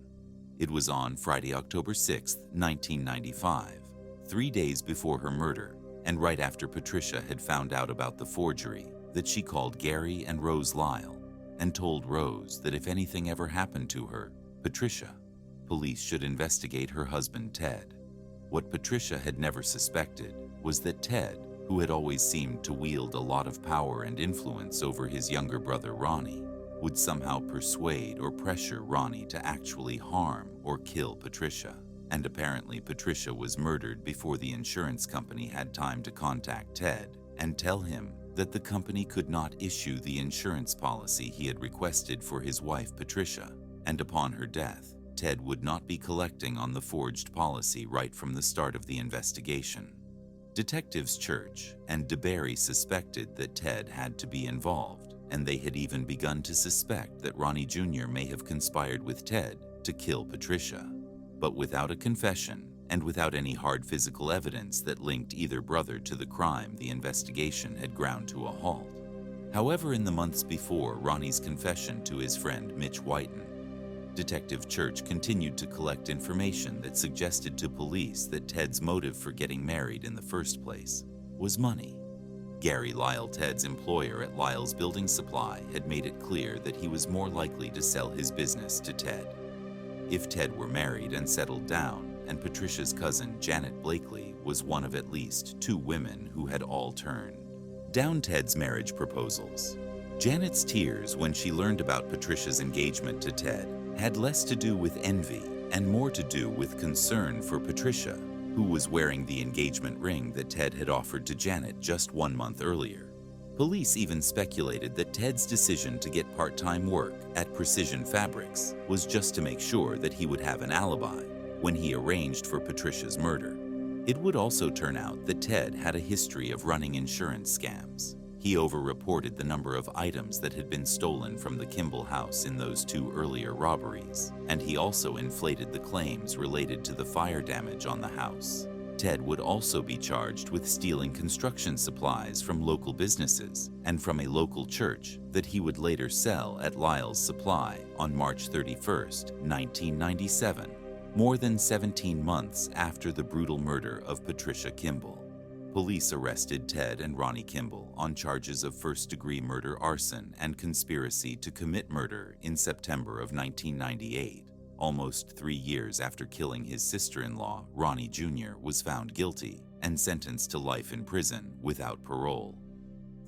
It was on Friday, October 6, 1995, 3 days before her murder, and right after Patricia had found out about the forgery, that she called Gary and Rose Lyle and told Rose that if anything ever happened to her, Patricia, police should investigate her husband Ted. What Patricia had never suspected was that Ted, who had always seemed to wield a lot of power and influence over his younger brother Ronnie, would somehow persuade or pressure Ronnie to actually harm or kill Patricia. And apparently Patricia was murdered before the insurance company had time to contact Ted and tell him that the company could not issue the insurance policy he had requested for his wife Patricia, and upon her death, Ted would not be collecting on the forged policy right from the start of the investigation. Detectives Church and DeBerry suspected that Ted had to be involved, and they had even begun to suspect that Ronnie Jr. may have conspired with Ted to kill Patricia. But without a confession and without any hard physical evidence that linked either brother to the crime, the investigation had ground to a halt. However, in the months before Ronnie's confession to his friend Mitch Whiten, Detective Church continued to collect information that suggested to police that Ted's motive for getting married in the first place was money. Gary Lyle, Ted's employer at Lyle's Building Supply, had made it clear that he was more likely to sell his business to Ted. If Ted were married and settled down, and Patricia's cousin Janet Blakely was one of at least 2 women who had all turned down Ted's marriage proposals. Janet's tears when she learned about Patricia's engagement to Ted had less to do with envy and more to do with concern for Patricia, who was wearing the engagement ring that Ted had offered to Janet just 1 month earlier. Police even speculated that Ted's decision to get part-time work at Precision Fabrics was just to make sure that he would have an alibi when he arranged for Patricia's murder. It would also turn out that Ted had a history of running insurance scams. He overreported the number of items that had been stolen from the Kimball house in those 2 earlier robberies, and he also inflated the claims related to the fire damage on the house. Ted would also be charged with stealing construction supplies from local businesses and from a local church that he would later sell at Lyle's Supply on March 31st, 1997, more than 17 months after the brutal murder of Patricia Kimball. Police arrested Ted and Ronnie Kimball on charges of first-degree murder, arson, and conspiracy to commit murder in September of 1998. Almost 3 years after killing his sister-in-law, Ronnie Jr. was found guilty and sentenced to life in prison without parole.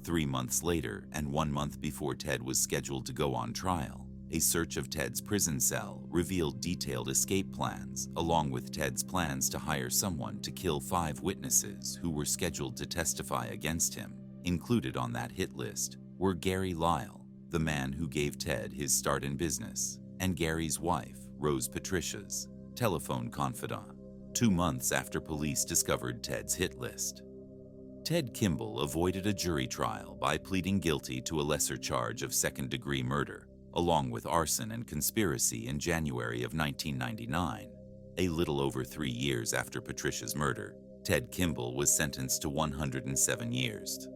3 months later, and 1 month before Ted was scheduled to go on trial, a search of Ted's prison cell revealed detailed escape plans, along with Ted's plans to hire someone to kill 5 witnesses who were scheduled to testify against him. Included on that hit list were Gary Lyle, the man who gave Ted his start in business, and Gary's wife, Rose Patricia's telephone confidant, 2 months after police discovered Ted's hit list. Ted Kimball avoided a jury trial by pleading guilty to a lesser charge of second-degree murder, along with arson and conspiracy in January of 1999. A little over 3 years after Patricia's murder, Ted Kimball was sentenced to 107 years.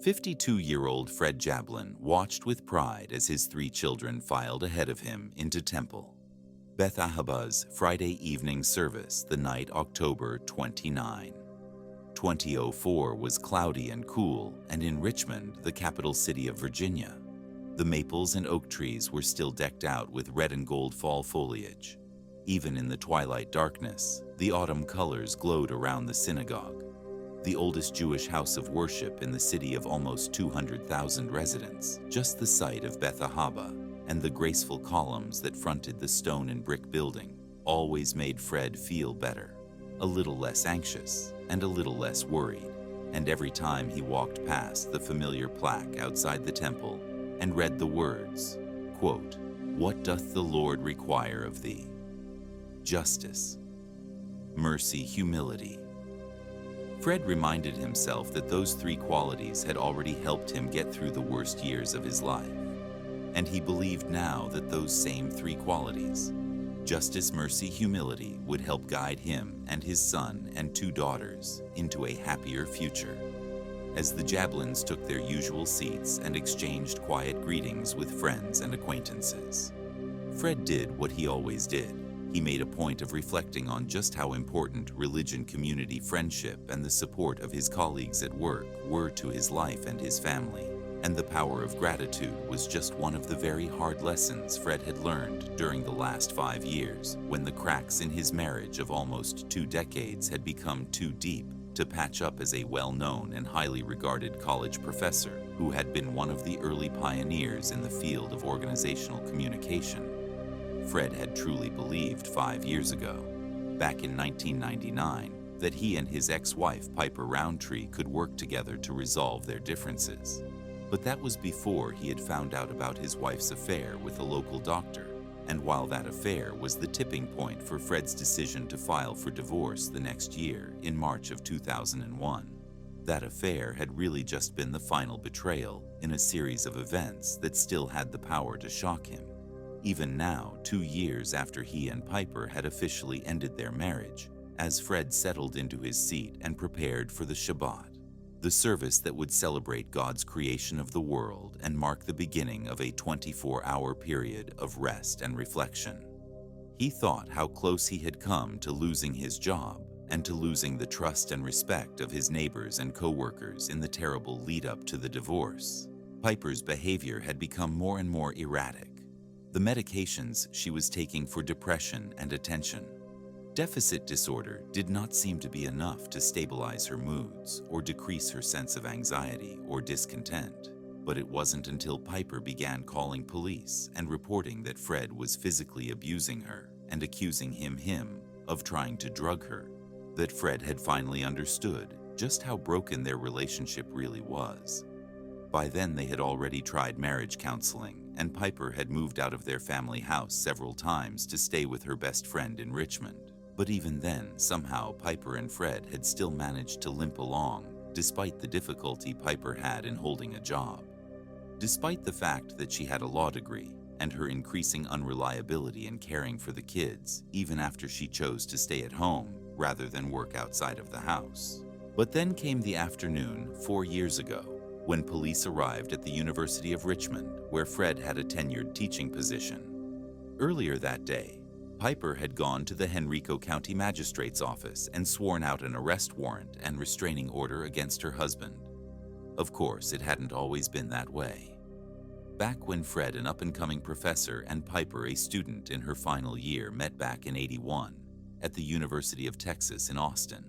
52-year-old Fred Jablin watched with pride as his 3 children filed ahead of him into temple. Beth Ahaba's Friday evening service the night October 29. 2004 was cloudy and cool, and in Richmond, the capital city of Virginia, the maples and oak trees were still decked out with red and gold fall foliage. Even in the twilight darkness, the autumn colors glowed around the synagogue, the oldest Jewish house of worship in the city of almost 200,000 residents, just the site of Beth Ahaba, and the graceful columns that fronted the stone and brick building always made Fred feel better, a little less anxious and a little less worried. And every time he walked past the familiar plaque outside the temple and read the words, quote, "What doth the Lord require of thee? Justice, mercy, humility." Fred reminded himself that those 3 qualities had already helped him get through the worst years of his life. And he believed now that those same 3 qualities, justice, mercy, humility, would help guide him and his son and 2 daughters into a happier future. As the Jablins took their usual seats and exchanged quiet greetings with friends and acquaintances, Fred did what he always did. He made a point of reflecting on just how important religion, community, friendship, and the support of his colleagues at work were to his life and his family. And the power of gratitude was just one of the very hard lessons Fred had learned during the last 5 years, when the cracks in his marriage of almost 2 decades had become too deep to patch up as a well-known and highly regarded college professor who had been one of the early pioneers in the field of organizational communication. Fred had truly believed 5 years ago, back in 1999, that he and his ex-wife Piper Roundtree could work together to resolve their differences. But that was before he had found out about his wife's affair with a local doctor, and while that affair was the tipping point for Fred's decision to file for divorce the next year, in March of 2001, that affair had really just been the final betrayal in a series of events that still had the power to shock him. Even now, 2 years after he and Piper had officially ended their marriage, as Fred settled into his seat and prepared for the Shabbat, the service that would celebrate God's creation of the world and mark the beginning of a 24-hour period of rest and reflection. He thought how close he had come to losing his job and to losing the trust and respect of his neighbors and co-workers in the terrible lead-up to the divorce. Piper's behavior had become more and more erratic. The medications she was taking for depression and attention deficit disorder did not seem to be enough to stabilize her moods or decrease her sense of anxiety or discontent. But it wasn't until Piper began calling police and reporting that Fred was physically abusing her and accusing him of trying to drug her that Fred had finally understood just how broken their relationship really was. By then, they had already tried marriage counseling, and Piper had moved out of their family house several times to stay with her best friend in Richmond. But even then, somehow Piper and Fred had still managed to limp along, despite the difficulty Piper had in holding a job. Despite the fact that she had a law degree and her increasing unreliability in caring for the kids, even after she chose to stay at home rather than work outside of the house. But then came the afternoon 4 years ago, when police arrived at the University of Richmond, where Fred had a tenured teaching position. Earlier that day, Piper had gone to the Henrico County Magistrate's office and sworn out an arrest warrant and restraining order against her husband. Of course, it hadn't always been that way. Back when Fred, an up-and-coming professor, and Piper, a student in her final year, met back in '81 at the University of Texas in Austin,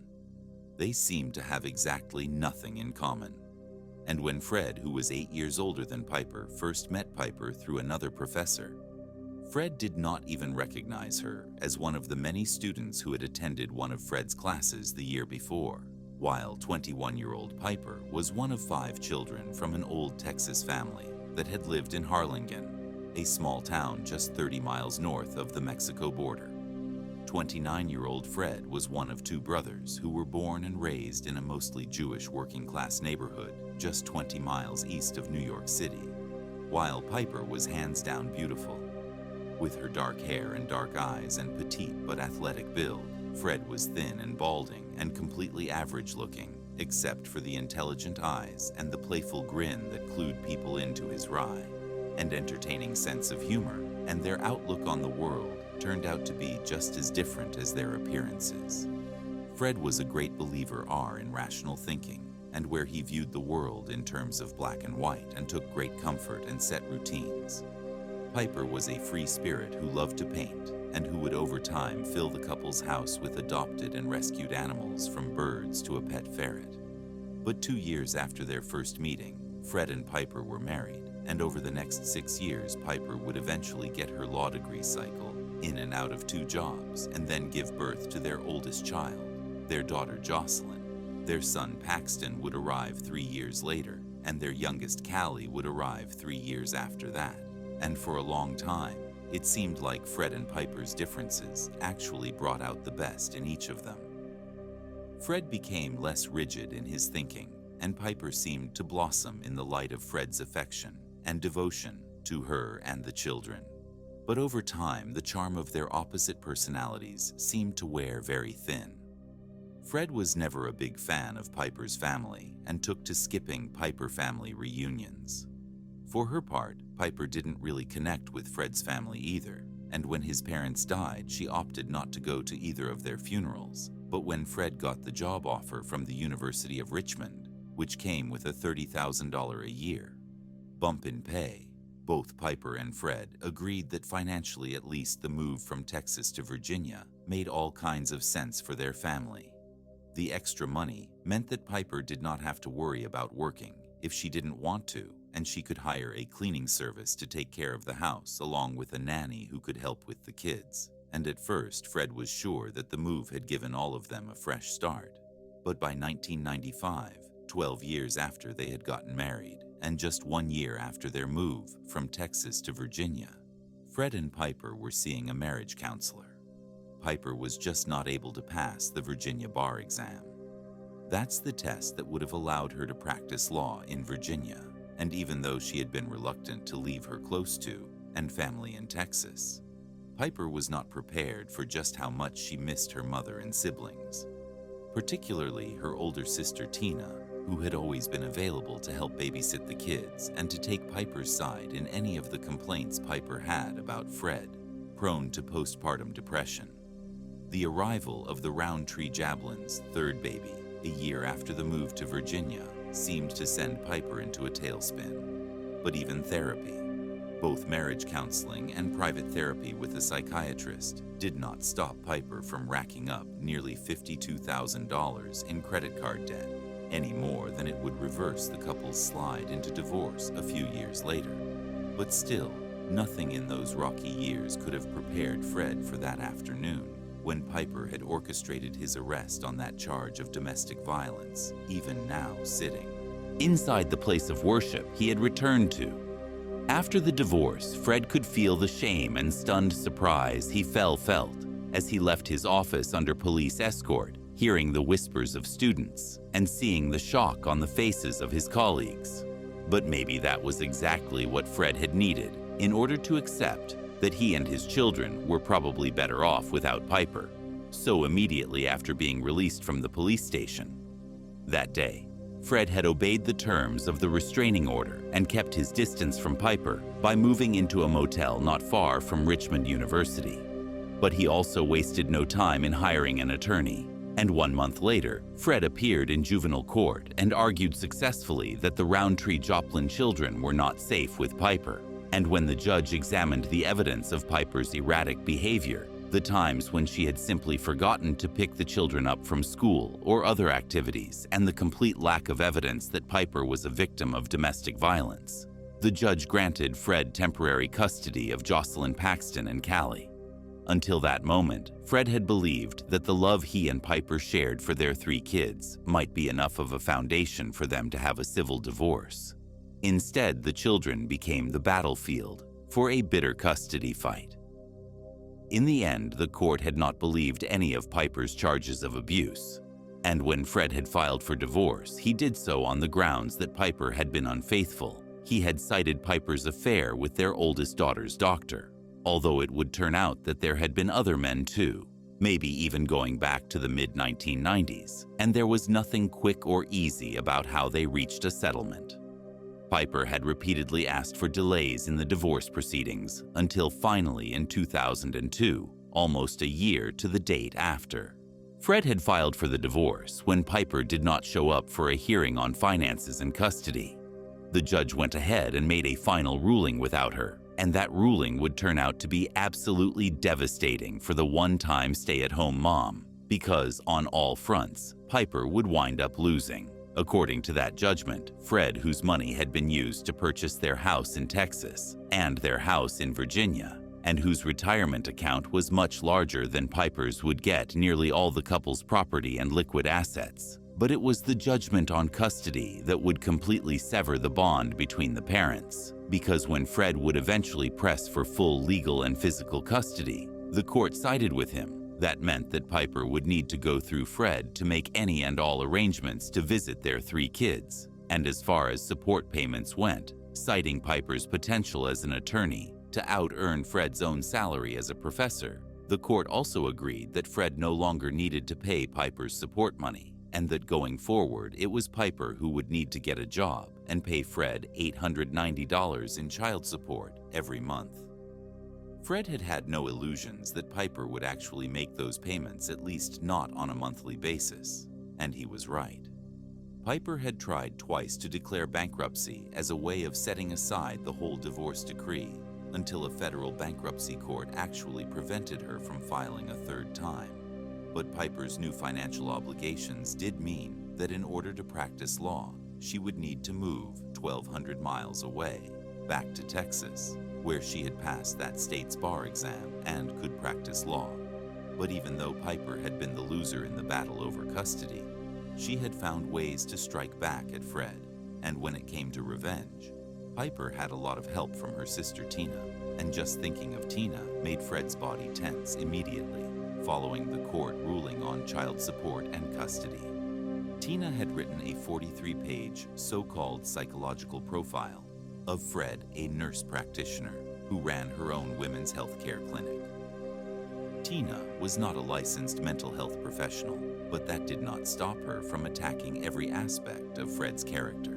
they seemed to have exactly nothing in common. And when Fred, who was 8 years older than Piper, first met Piper through another professor, Fred did not even recognize her as one of the many students who had attended one of Fred's classes the year before, while 21-year-old Piper was one of 5 children from an old Texas family that had lived in Harlingen, a small town just 30 miles north of the Mexico border. 29-year-old Fred was one of 2 brothers who were born and raised in a mostly Jewish working-class neighborhood just 20 miles east of New York City, while Piper was hands down beautiful. With her dark hair and dark eyes and petite but athletic build, Fred was thin and balding and completely average looking, except for the intelligent eyes and the playful grin that clued people into his wry and entertaining sense of humor, and their outlook on the world turned out to be just as different as their appearances. Fred was a great believer in rational thinking, and where he viewed the world in terms of black and white and took great comfort in set routines. Piper was a free spirit who loved to paint and who would over time fill the couple's house with adopted and rescued animals, from birds to a pet ferret. But 2 years after their first meeting, Fred and Piper were married, and over the next 6 years, Piper would eventually get her law degree cycle in and out of 2 jobs and then give birth to their oldest child, their daughter Jocelyn. Their son Paxton would arrive 3 years later, and their youngest Callie would arrive 3 years after that. And for a long time, it seemed like Fred and Piper's differences actually brought out the best in each of them. Fred became less rigid in his thinking, and Piper seemed to blossom in the light of Fred's affection and devotion to her and the children. But over time, the charm of their opposite personalities seemed to wear very thin. Fred was never a big fan of Piper's family and took to skipping Piper family reunions. For her part, Piper didn't really connect with Fred's family either, and when his parents died, she opted not to go to either of their funerals. But when Fred got the job offer from the University of Richmond, which came with a $30,000 a year bump in pay, both Piper and Fred agreed that financially at least the move from Texas to Virginia made all kinds of sense for their family. The extra money meant that Piper did not have to worry about working if she didn't want to, and she could hire a cleaning service to take care of the house along with a nanny who could help with the kids. And at first, Fred was sure that the move had given all of them a fresh start. But by 1995, 12 years after they had gotten married, and just 1 year after their move from Texas to Virginia, Fred and Piper were seeing a marriage counselor. Piper was just not able to pass the Virginia bar exam. That's the test that would have allowed her to practice law in Virginia, and even though she had been reluctant to leave her close to and family in Texas, Piper was not prepared for just how much she missed her mother and siblings, particularly her older sister Tina, who had always been available to help babysit the kids and to take Piper's side in any of the complaints Piper had about Fred, prone to postpartum depression. The arrival of the Roundtree Jablins' third baby, a year after the move to Virginia, seemed to send Piper into a tailspin. But even therapy, both marriage counseling and private therapy with a psychiatrist, did not stop Piper from racking up nearly $52,000 in credit card debt, any more than it would reverse the couple's slide into divorce a few years later. But still, nothing in those rocky years could have prepared Fred for that afternoon, when Piper had orchestrated his arrest on that charge of domestic violence, even now sitting inside the place of worship he had returned to. After the divorce, Fred could feel the shame and stunned surprise he felt as he left his office under police escort, hearing the whispers of students and seeing the shock on the faces of his colleagues. But maybe that was exactly what Fred had needed in order to accept that he and his children were probably better off without Piper, so immediately after being released from the police station. That day, Fred had obeyed the terms of the restraining order and kept his distance from Piper by moving into a motel not far from Richmond University. But he also wasted no time in hiring an attorney, and 1 month later, Fred appeared in juvenile court and argued successfully that the Roundtree Joplin children were not safe with Piper. And when the judge examined the evidence of Piper's erratic behavior, the times when she had simply forgotten to pick the children up from school or other activities, and the complete lack of evidence that Piper was a victim of domestic violence, the judge granted Fred temporary custody of Jocelyn Paxton and Callie. Until that moment, Fred had believed that the love he and Piper shared for their 3 kids might be enough of a foundation for them to have a civil divorce. Instead, the children became the battlefield for a bitter custody fight. In the end, the court had not believed any of Piper's charges of abuse, and when Fred had filed for divorce, he did so on the grounds that Piper had been unfaithful. He had cited Piper's affair with their oldest daughter's doctor, although it would turn out that there had been other men too. maybe even going back to the mid-1990s, and there was nothing quick or easy about how they reached a settlement. Piper had repeatedly asked for delays in the divorce proceedings until finally in 2002, almost a year to the date after. Fred had filed for the divorce when Piper did not show up for a hearing on finances and custody. The judge went ahead and made a final ruling without her, and that ruling would turn out to be absolutely devastating for the one-time stay-at-home mom, because on all fronts, Piper would wind up losing. According to that judgment, Fred, whose money had been used to purchase their house in Texas and their house in Virginia, and whose retirement account was much larger than Piper's, would get nearly all the couple's property and liquid assets. But it was the judgment on custody that would completely sever the bond between the parents, because when Fred would eventually press for full legal and physical custody, the court sided with him. That meant that Piper would need to go through Fred to make any and all arrangements to visit their 3 kids, and as far as support payments went, citing Piper's potential as an attorney to out-earn Fred's own salary as a professor, the court also agreed that Fred no longer needed to pay Piper's support money, and that going forward it was Piper who would need to get a job and pay Fred $890 in child support every month. Fred had had no illusions that Piper would actually make those payments, at least not on a monthly basis, and he was right. Piper had tried twice to declare bankruptcy as a way of setting aside the whole divorce decree, until a federal bankruptcy court actually prevented her from filing a 3rd time. But Piper's new financial obligations did mean that in order to practice law, she would need to move 1,200 miles away, back to Texas, where she had passed that state's bar exam and could practice law. But even though Piper had been the loser in the battle over custody, she had found ways to strike back at Fred, and when it came to revenge, Piper had a lot of help from her sister Tina, and just thinking of Tina made Fred's body tense immediately, following the court ruling on child support and custody. Tina had written a 43-page so-called psychological profile of Fred, a nurse practitioner who ran her own women's health care clinic. Tina was not a licensed mental health professional, but that did not stop her from attacking every aspect of Fred's character.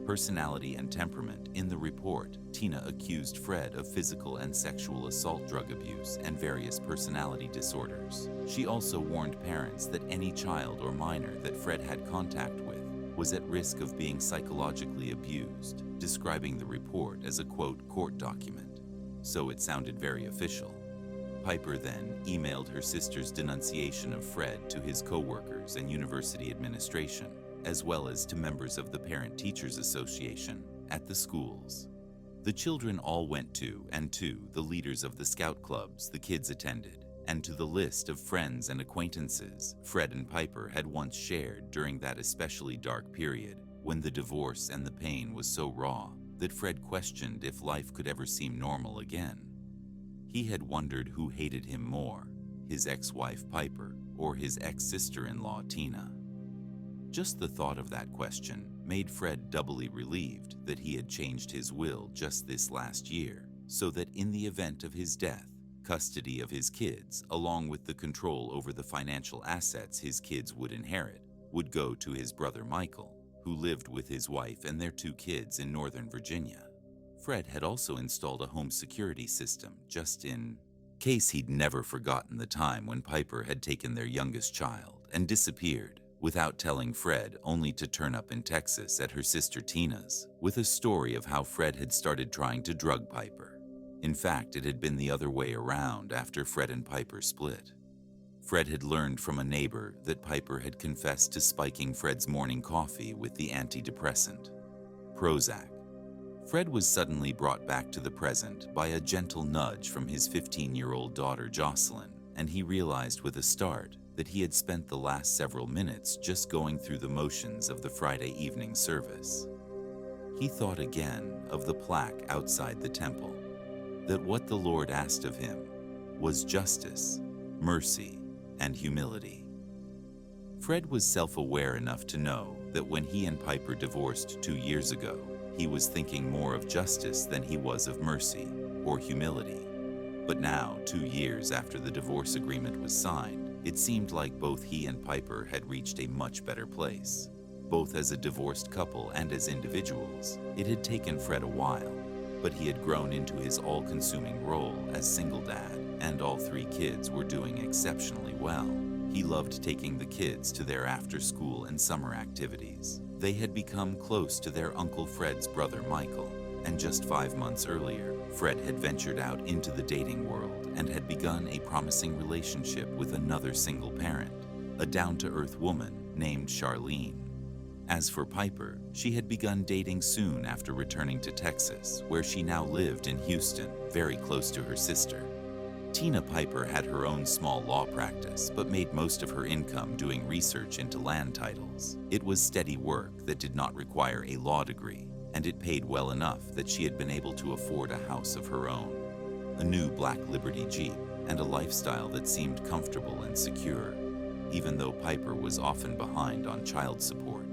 Personality and temperament. In the report, Tina accused Fred of physical and sexual assault, drug abuse, and various personality disorders. She also warned parents that any child or minor that Fred had contact with was at risk of being psychologically abused, describing the report as a, quote, court document. So it sounded very official. Piper then emailed her sister's denunciation of Fred to his co-workers and university administration, as well as to members of the Parent Teachers Association at the schools. The children all went to, and to, the leaders of the scout clubs the kids attended, and to the list of friends and acquaintances Fred and Piper had once shared during that especially dark period when the divorce and the pain was so raw that Fred questioned if life could ever seem normal again. He had wondered who hated him more, his ex-wife Piper or his ex-sister-in-law Tina. Just the thought of that question made Fred doubly relieved that he had changed his will just this last year, so that in the event of his death, custody of his kids, along with the control over the financial assets his kids would inherit, would go to his brother Michael, who lived with his wife and their 2 kids in Northern Virginia. Fred had also installed a home security system just in case he'd never forgotten the time when Piper had taken their youngest child and disappeared without telling Fred, only to turn up in Texas at her sister Tina's with a story of how Fred had started trying to drug Piper. In fact, it had been the other way around after Fred and Piper split. Fred had learned from a neighbor that Piper had confessed to spiking Fred's morning coffee with the antidepressant, Prozac. Fred was suddenly brought back to the present by a gentle nudge from his 15-year-old daughter Jocelyn, and he realized with a start that he had spent the last several minutes just going through the motions of the Friday evening service. He thought again of the plaque outside the temple, that what the Lord asked of him was justice, mercy, and humility. Fred was self-aware enough to know that when he and Piper divorced 2 years ago, he was thinking more of justice than he was of mercy or humility. But now, 2 years after the divorce agreement was signed, it seemed like both he and Piper had reached a much better place. Both as a divorced couple and as individuals, it had taken Fred a while, but he had grown into his all-consuming role as single dad, and all 3 kids were doing exceptionally well. He loved taking the kids to their after-school and summer activities. They had become close to their Uncle Fred's brother Michael, and just 5 months earlier, Fred had ventured out into the dating world and had begun a promising relationship with another single parent, a down-to-earth woman named Charlene. As for Piper, she had begun dating soon after returning to Texas, where she now lived in Houston, very close to her sister. Tina Piper had her own small law practice, but made most of her income doing research into land titles. It was steady work that did not require a law degree, and it paid well enough that she had been able to afford a house of her own, a new black Liberty Jeep, and a lifestyle that seemed comfortable and secure, even though Piper was often behind on child support.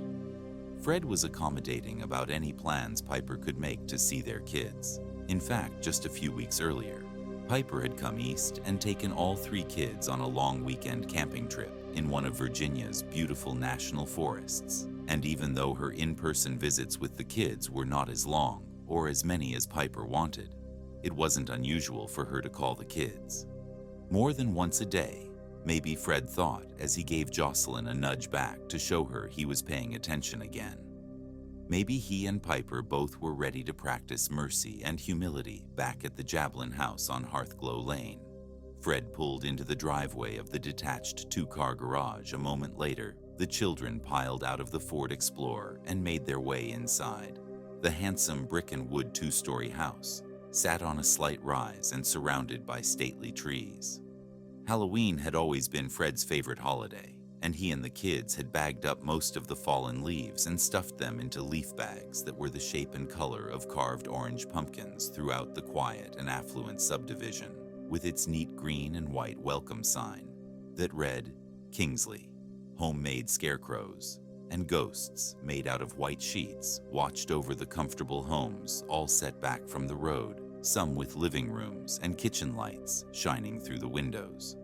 Fred was accommodating about any plans Piper could make to see their kids. In fact, just a few weeks earlier, Piper had come east and taken all 3 kids on a long weekend camping trip in one of Virginia's beautiful national forests. And even though her in-person visits with the kids were not as long or as many as Piper wanted, it wasn't unusual for her to call the kids. More than once a day, maybe Fred thought, as he gave Jocelyn a nudge back to show her he was paying attention again. Maybe he and Piper both were ready to practice mercy and humility back at the Jablin house on Hearthglow Lane. Fred pulled into the driveway of the detached 2-car garage a moment later. The children piled out of the Ford Explorer and made their way inside. The handsome brick and wood 2-story house sat on a slight rise and surrounded by stately trees. Halloween had always been Fred's favorite holiday, and he and the kids had bagged up most of the fallen leaves and stuffed them into leaf bags that were the shape and color of carved orange pumpkins throughout the quiet and affluent subdivision, with its neat green and white welcome sign that read, "Kingsley." Homemade scarecrows and ghosts made out of white sheets watched over the comfortable homes, all set back from the road, some with living rooms and kitchen lights shining through the windows.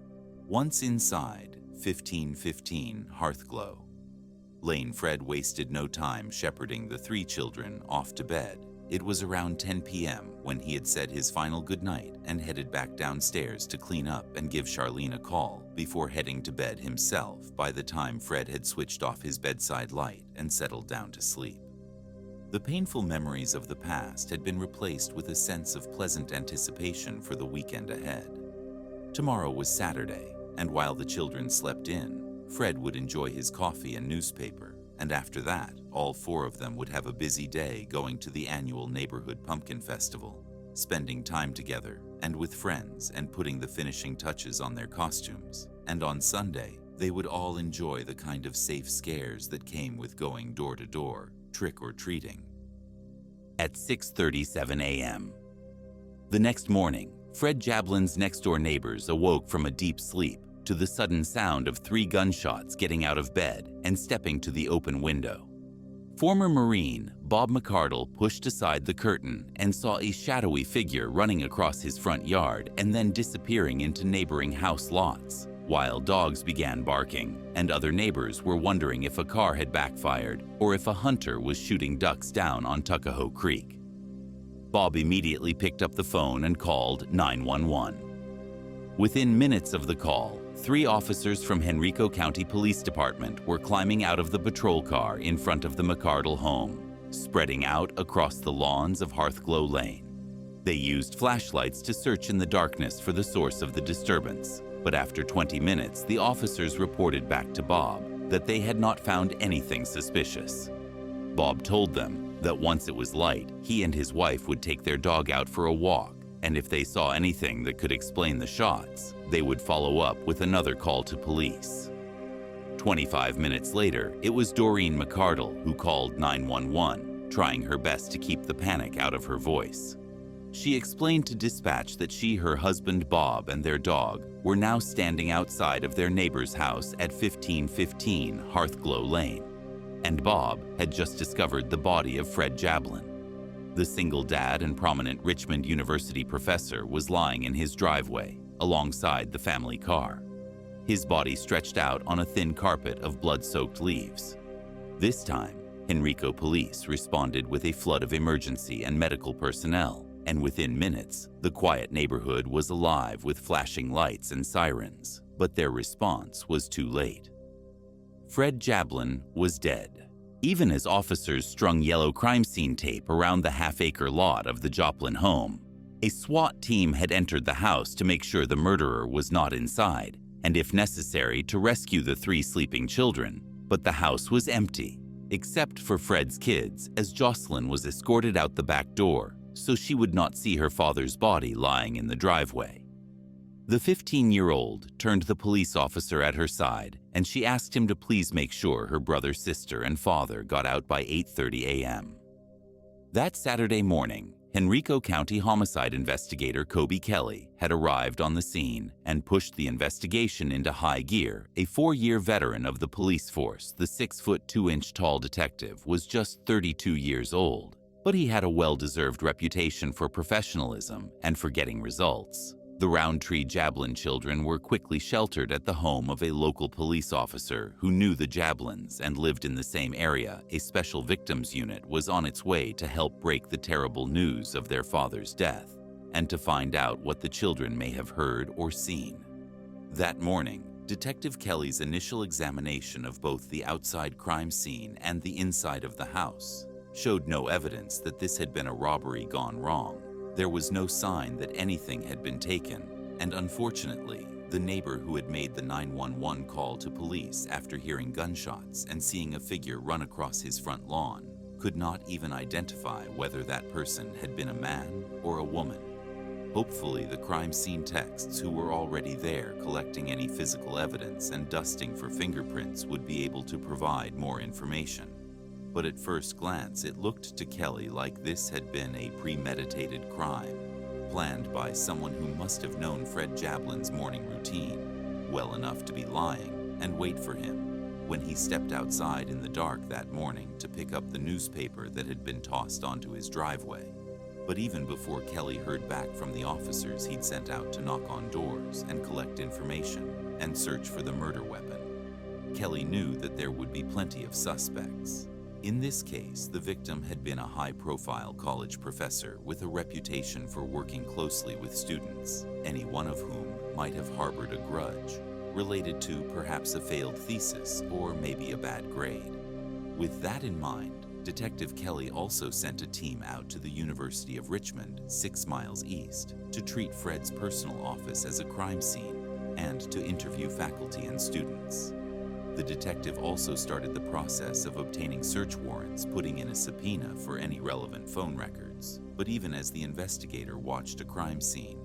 Once inside 1515 Hearthglow Lane, Fred wasted no time shepherding the 3 children off to bed. It was around 10 p.m. when he had said his final goodnight and headed back downstairs to clean up and give Charlene a call before heading to bed himself by the time Fred had switched off his bedside light and settled down to sleep. The painful memories of the past had been replaced with a sense of pleasant anticipation for the weekend ahead. Tomorrow was Saturday, and while the children slept in, Fred would enjoy his coffee and newspaper, and after that, all 4 of them would have a busy day going to the annual neighborhood pumpkin festival, spending time together and with friends and putting the finishing touches on their costumes. And on Sunday, they would all enjoy the kind of safe scares that came with going door to door, trick-or-treating. At 6:37 a.m. The next morning, Fred Jablin's next-door neighbors awoke from a deep sleep to the sudden sound of 3 gunshots getting out of bed and stepping to the open window. Former Marine Bob McCardle pushed aside the curtain and saw a shadowy figure running across his front yard and then disappearing into neighboring house lots, while dogs began barking and other neighbors were wondering if a car had backfired or if a hunter was shooting ducks down on Tuckahoe Creek. Bob immediately picked up the phone and called 911. Within minutes of the call, 3 officers from Henrico County Police Department were climbing out of the patrol car in front of the McCardle home, spreading out across the lawns of Hearthglow Lane. They used flashlights to search in the darkness for the source of the disturbance, but after 20 minutes, the officers reported back to Bob that they had not found anything suspicious. Bob told them that once it was light, he and his wife would take their dog out for a walk, and if they saw anything that could explain the shots, they would follow up with another call to police. 25 minutes later, it was Doreen McCardle who called 911, trying her best to keep the panic out of her voice. She explained to dispatch that she, her husband Bob, and their dog were now standing outside of their neighbor's house at 1515 Hearthglow Lane, and Bob had just discovered the body of Fred Jablin. The single dad and prominent Richmond University professor was lying in his driveway, alongside the family car. His body stretched out on a thin carpet of blood-soaked leaves. This time, Henrico police responded with a flood of emergency and medical personnel, and within minutes, the quiet neighborhood was alive with flashing lights and sirens, but their response was too late. Fred Jablin was dead. Even as officers strung yellow crime scene tape around the half-acre lot of the Joplin home, a SWAT team had entered the house to make sure the murderer was not inside, and if necessary, to rescue the 3 sleeping children. But the house was empty, except for Fred's kids, as Jocelyn was escorted out the back door so she would not see her father's body lying in the driveway. The 15-year-old turned the police officer at her side, and she asked him to please make sure her brother, sister, and father got out by 8:30 a.m. That Saturday morning, Henrico County homicide investigator Kobe Kelly had arrived on the scene and pushed the investigation into high gear. A 4-year veteran of the police force, the 6-foot-2-inch tall detective was just 32 years old, but he had a well-deserved reputation for professionalism and for getting results. The Roundtree Jablin children were quickly sheltered at the home of a local police officer who knew the Jablins and lived in the same area. A special victims unit was on its way to help break the terrible news of their father's death and to find out what the children may have heard or seen. That morning, Detective Kelly's initial examination of both the outside crime scene and the inside of the house showed no evidence that this had been a robbery gone wrong. There was no sign that anything had been taken, and unfortunately, the neighbor who had made the 911 call to police after hearing gunshots and seeing a figure run across his front lawn could not even identify whether that person had been a man or a woman. Hopefully, the crime scene techs who were already there collecting any physical evidence and dusting for fingerprints would be able to provide more information. But at first glance, it looked to Kelly like this had been a premeditated crime, planned by someone who must have known Fred Jablin's morning routine well enough to be lying and wait for him when he stepped outside in the dark that morning to pick up the newspaper that had been tossed onto his driveway. But even before Kelly heard back from the officers he'd sent out to knock on doors and collect information and search for the murder weapon, Kelly knew that there would be plenty of suspects. In this case, the victim had been a high-profile college professor with a reputation for working closely with students, any one of whom might have harbored a grudge related to perhaps a failed thesis or maybe a bad grade. With that in mind, Detective Kelly also sent a team out to the University of Richmond, 6 miles east, to treat Fred's personal office as a crime scene and to interview faculty and students. The detective also started the process of obtaining search warrants, putting in a subpoena for any relevant phone records. But even as the investigator watched a crime scene,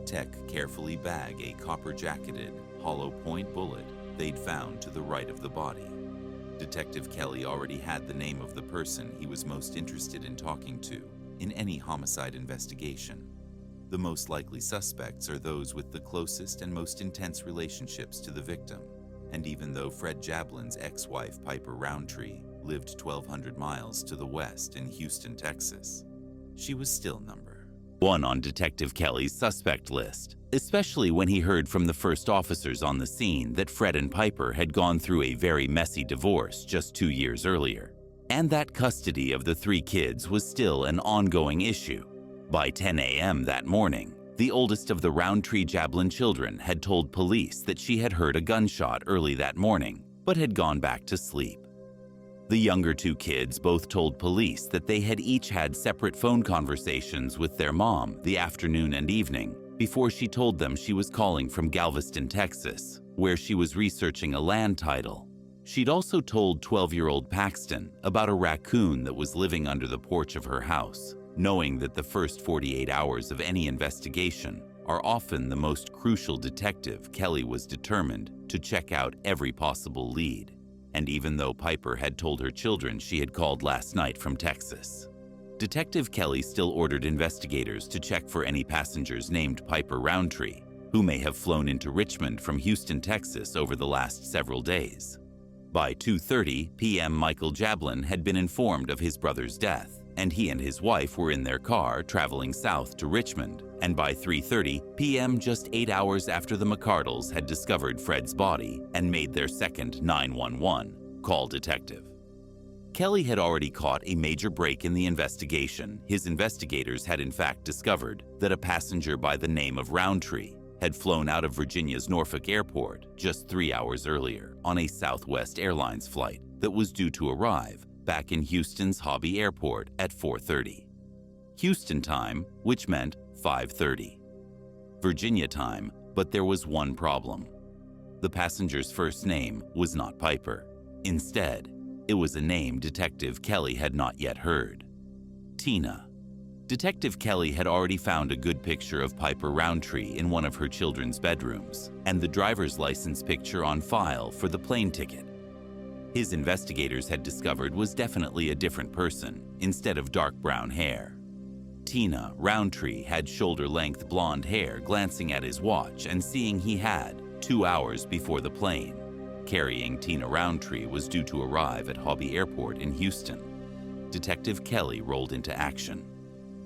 tech carefully bag a copper-jacketed, hollow-point bullet they'd found to the right of the body. Detective Kelly already had the name of the person he was most interested in talking to in any homicide investigation. The most likely suspects are those with the closest and most intense relationships to the victim. And even though Fred Jablin's ex-wife, Piper Roundtree, lived 1,200 miles to the west in Houston, Texas, she was still number 1 on Detective Kelly's suspect list, especially when he heard from the first officers on the scene that Fred and Piper had gone through a very messy divorce just 2 years earlier, and that custody of the 3 kids was still an ongoing issue. By 10 a.m. that morning, the oldest of the Roundtree Jablin children had told police that she had heard a gunshot early that morning, but had gone back to sleep. The younger 2 kids both told police that they had each had separate phone conversations with their mom the afternoon and evening before she told them she was calling from Galveston, Texas, where she was researching a land title. She'd also told 12-year-old Paxton about a raccoon that was living under the porch of her house, knowing that the first 48 hours of any investigation are often the most crucial. Detective Kelly was determined to check out every possible lead. And even though Piper had told her children she had called last night from Texas, Detective Kelly still ordered investigators to check for any passengers named Piper Roundtree who may have flown into Richmond from Houston, Texas over the last several days. By 2:30 p.m., Michael Jablin had been informed of his brother's death and he and his wife were in their car traveling south to Richmond, and by 3:30 p.m., just 8 hours after the McCardles had discovered Fred's body and made their second 911 call detective. Kelly had already caught a major break in the investigation. His investigators had in fact discovered that a passenger by the name of Roundtree had flown out of Virginia's Norfolk Airport just 3 hours earlier on a Southwest Airlines flight that was due to arrive back in Houston's Hobby Airport at 4:30. Houston time, which meant 5:30. Virginia time, but there was one problem. The passenger's first name was not Piper. Instead, it was a name Detective Kelly had not yet heard. Tina. Detective Kelly had already found a good picture of Piper Roundtree in one of her children's bedrooms, and the driver's license picture on file for the plane ticket. His investigators had discovered was definitely a different person instead of dark brown hair. Tina Roundtree had shoulder-length blonde hair, glancing at his watch and seeing he had 2 hours before the plane. Carrying Tina Roundtree was due to arrive at Hobby Airport in Houston. Detective Kelly rolled into action.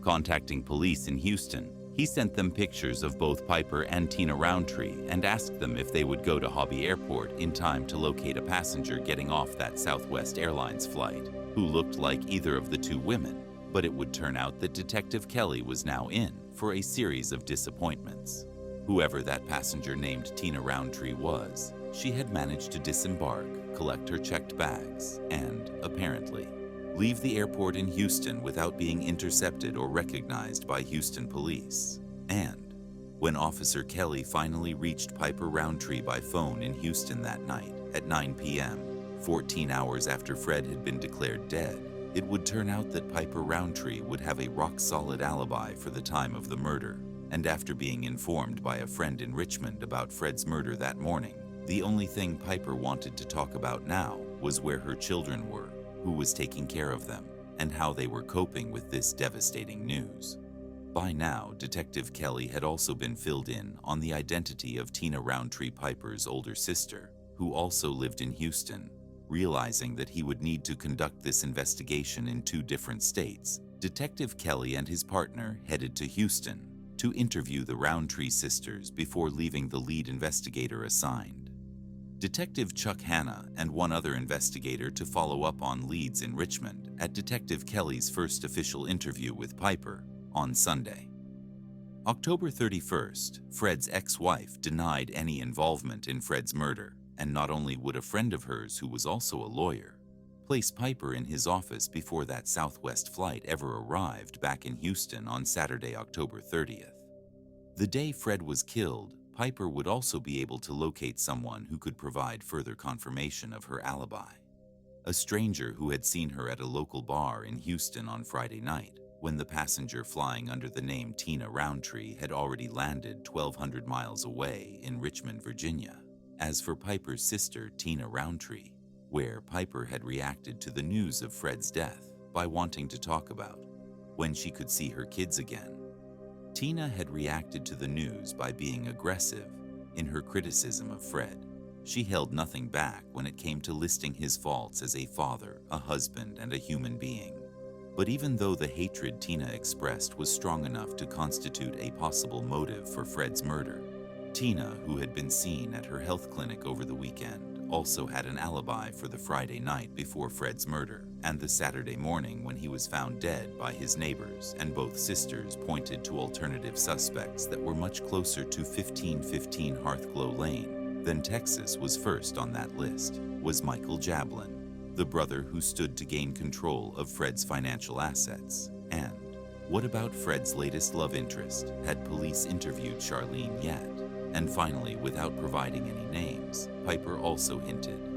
Contacting police in Houston, he sent them pictures of both Piper and Tina Roundtree and asked them if they would go to Hobby Airport in time to locate a passenger getting off that Southwest Airlines flight who looked like either of the two women. But it would turn out that Detective Kelly was now in for a series of disappointments. Whoever that passenger named Tina Roundtree was, she had managed to disembark, collect her checked bags, and, apparently, leave the airport in Houston without being intercepted or recognized by Houston police. And when Officer Kelly finally reached Piper Roundtree by phone in Houston that night at 9 p.m., 14 hours after Fred had been declared dead, it would turn out that Piper Roundtree would have a rock-solid alibi for the time of the murder. And after being informed by a friend in Richmond about Fred's murder that morning, the only thing Piper wanted to talk about now was where her children were, who was taking care of them, and how they were coping with this devastating news. By now, Detective Kelly had also been filled in on the identity of Tina Roundtree Piper's older sister, who also lived in Houston. Realizing that he would need to conduct this investigation in 2 different states, Detective Kelly and his partner headed to Houston to interview the Roundtree sisters before leaving the lead investigator assigned. Detective Chuck Hanna and one other investigator to follow up on leads in Richmond at Detective Kelly's first official interview with Piper on Sunday. October 31st, Fred's ex-wife denied any involvement in Fred's murder, and not only would a friend of hers who was also a lawyer place Piper in his office before that Southwest flight ever arrived back in Houston on Saturday, October 30th. The day Fred was killed, Piper would also be able to locate someone who could provide further confirmation of her alibi. A stranger who had seen her at a local bar in Houston on Friday night, when the passenger flying under the name Tina Roundtree had already landed 1,200 miles away in Richmond, Virginia. As for Piper's sister, Tina Roundtree, where Piper had reacted to the news of Fred's death by wanting to talk about when she could see her kids again. Tina had reacted to the news by being aggressive in her criticism of Fred. She held nothing back when it came to listing his faults as a father, a husband, and a human being. But even though the hatred Tina expressed was strong enough to constitute a possible motive for Fred's murder, Tina, who had been seen at her health clinic over the weekend, also had an alibi for the Friday night before Fred's murder and the Saturday morning when he was found dead by his neighbors, and both sisters pointed to alternative suspects that were much closer to 1515 Hearthglow Lane than Texas was first on that list, was Michael Jablin, the brother who stood to gain control of Fred's financial assets. And what about Fred's latest love interest? Had police interviewed Charlene yet? And finally, without providing any names, Piper also hinted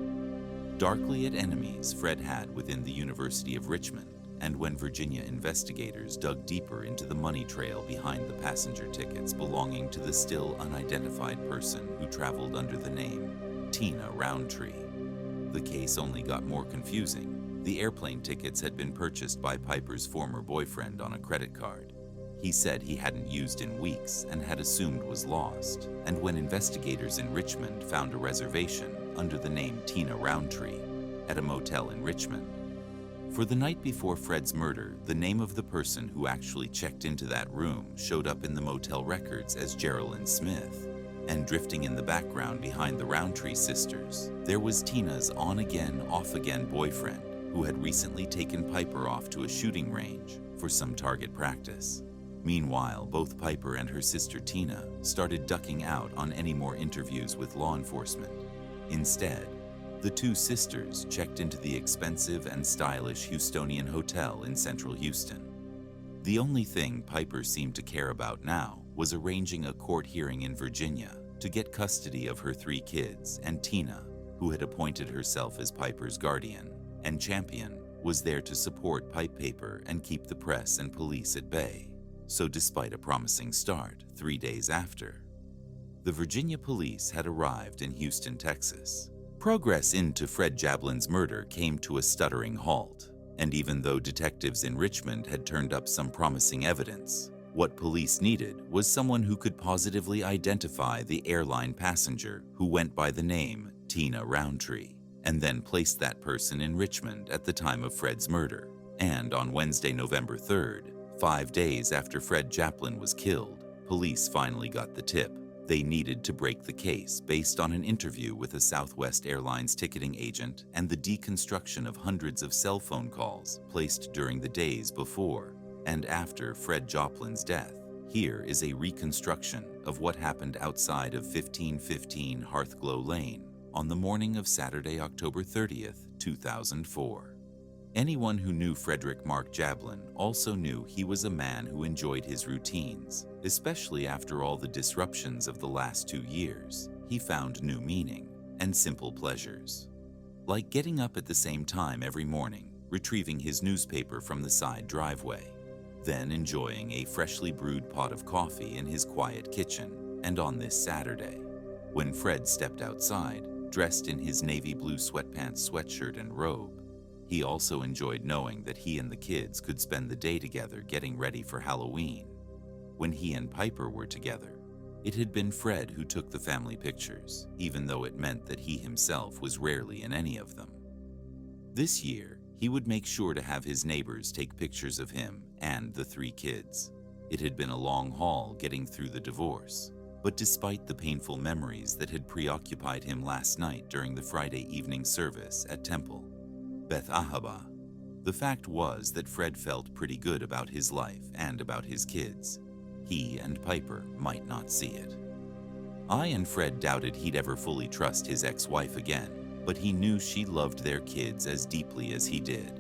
darkly at enemies Fred had within the University of Richmond, and when Virginia investigators dug deeper into the money trail behind the passenger tickets belonging to the still unidentified person who traveled under the name Tina Roundtree, the case only got more confusing. The airplane tickets had been purchased by Piper's former boyfriend on a credit card. He said he hadn't used in weeks and had assumed was lost, and when investigators in Richmond found a reservation under the name Tina Roundtree at a motel in Richmond, For the night before Fred's murder, the name of the person who actually checked into that room showed up in the motel records as Geraldine Smith. And drifting in the background behind the Roundtree sisters, there was Tina's on-again, off-again boyfriend who had recently taken Piper off to a shooting range for some target practice. Meanwhile, both Piper and her sister Tina started ducking out on any more interviews with law enforcement. Instead, the two sisters checked into the expensive and stylish Houstonian hotel in central Houston. The only thing Piper seemed to care about now was arranging a court hearing in Virginia to get custody of her 3 kids, and Tina, who had appointed herself as Piper's guardian and champion, was there to support Pipe Paper and keep the press and police at bay. So despite a promising start 3 days after, the Virginia police had arrived in Houston, Texas. Progress into Fred Jablin's murder came to a stuttering halt, and even though detectives in Richmond had turned up some promising evidence, what police needed was someone who could positively identify the airline passenger who went by the name Tina Roundtree, and then placed that person in Richmond at the time of Fred's murder. And on Wednesday, November 3rd, 5 days after Fred Jablin was killed, police finally got the tip. They needed to break the case based on an interview with a Southwest Airlines ticketing agent and the deconstruction of hundreds of cell phone calls placed during the days before and after Fred Jablin's death. Here is a reconstruction of what happened outside of 1515 Hearthglow Lane on the morning of Saturday, October 30th, 2004. Anyone who knew Frederick Mark Jablin also knew he was a man who enjoyed his routines, especially after all the disruptions of the last 2 years. He found new meaning and simple pleasures, like getting up at the same time every morning, retrieving his newspaper from the side driveway, then enjoying a freshly brewed pot of coffee in his quiet kitchen. And on this Saturday, when Fred stepped outside, dressed in his navy blue sweatpants, sweatshirt, and robe, he also enjoyed knowing that he and the kids could spend the day together getting ready for Halloween. When he and Piper were together, it had been Fred who took the family pictures, even though it meant that he himself was rarely in any of them. This year, he would make sure to have his neighbors take pictures of him and the 3 kids. It had been a long haul getting through the divorce, but despite the painful memories that had preoccupied him last night during the Friday evening service at Temple Beth Ahaba, the fact was that Fred felt pretty good about his life and about his kids. He and Piper might not see it. And Fred doubted he'd ever fully trust his ex-wife again, but he knew she loved their kids as deeply as he did.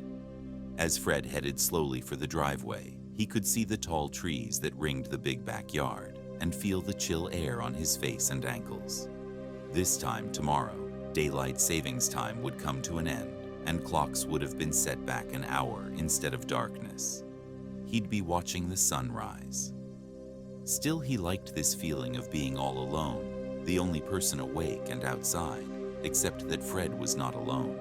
As Fred headed slowly for the driveway, he could see the tall trees that ringed the big backyard and feel the chill air on his face and ankles. This time tomorrow, daylight savings time would come to an end, and clocks would have been set back an hour instead of darkness. He'd be watching the sun rise. Still, he liked this feeling of being all alone, the only person awake and outside, except that Fred was not alone.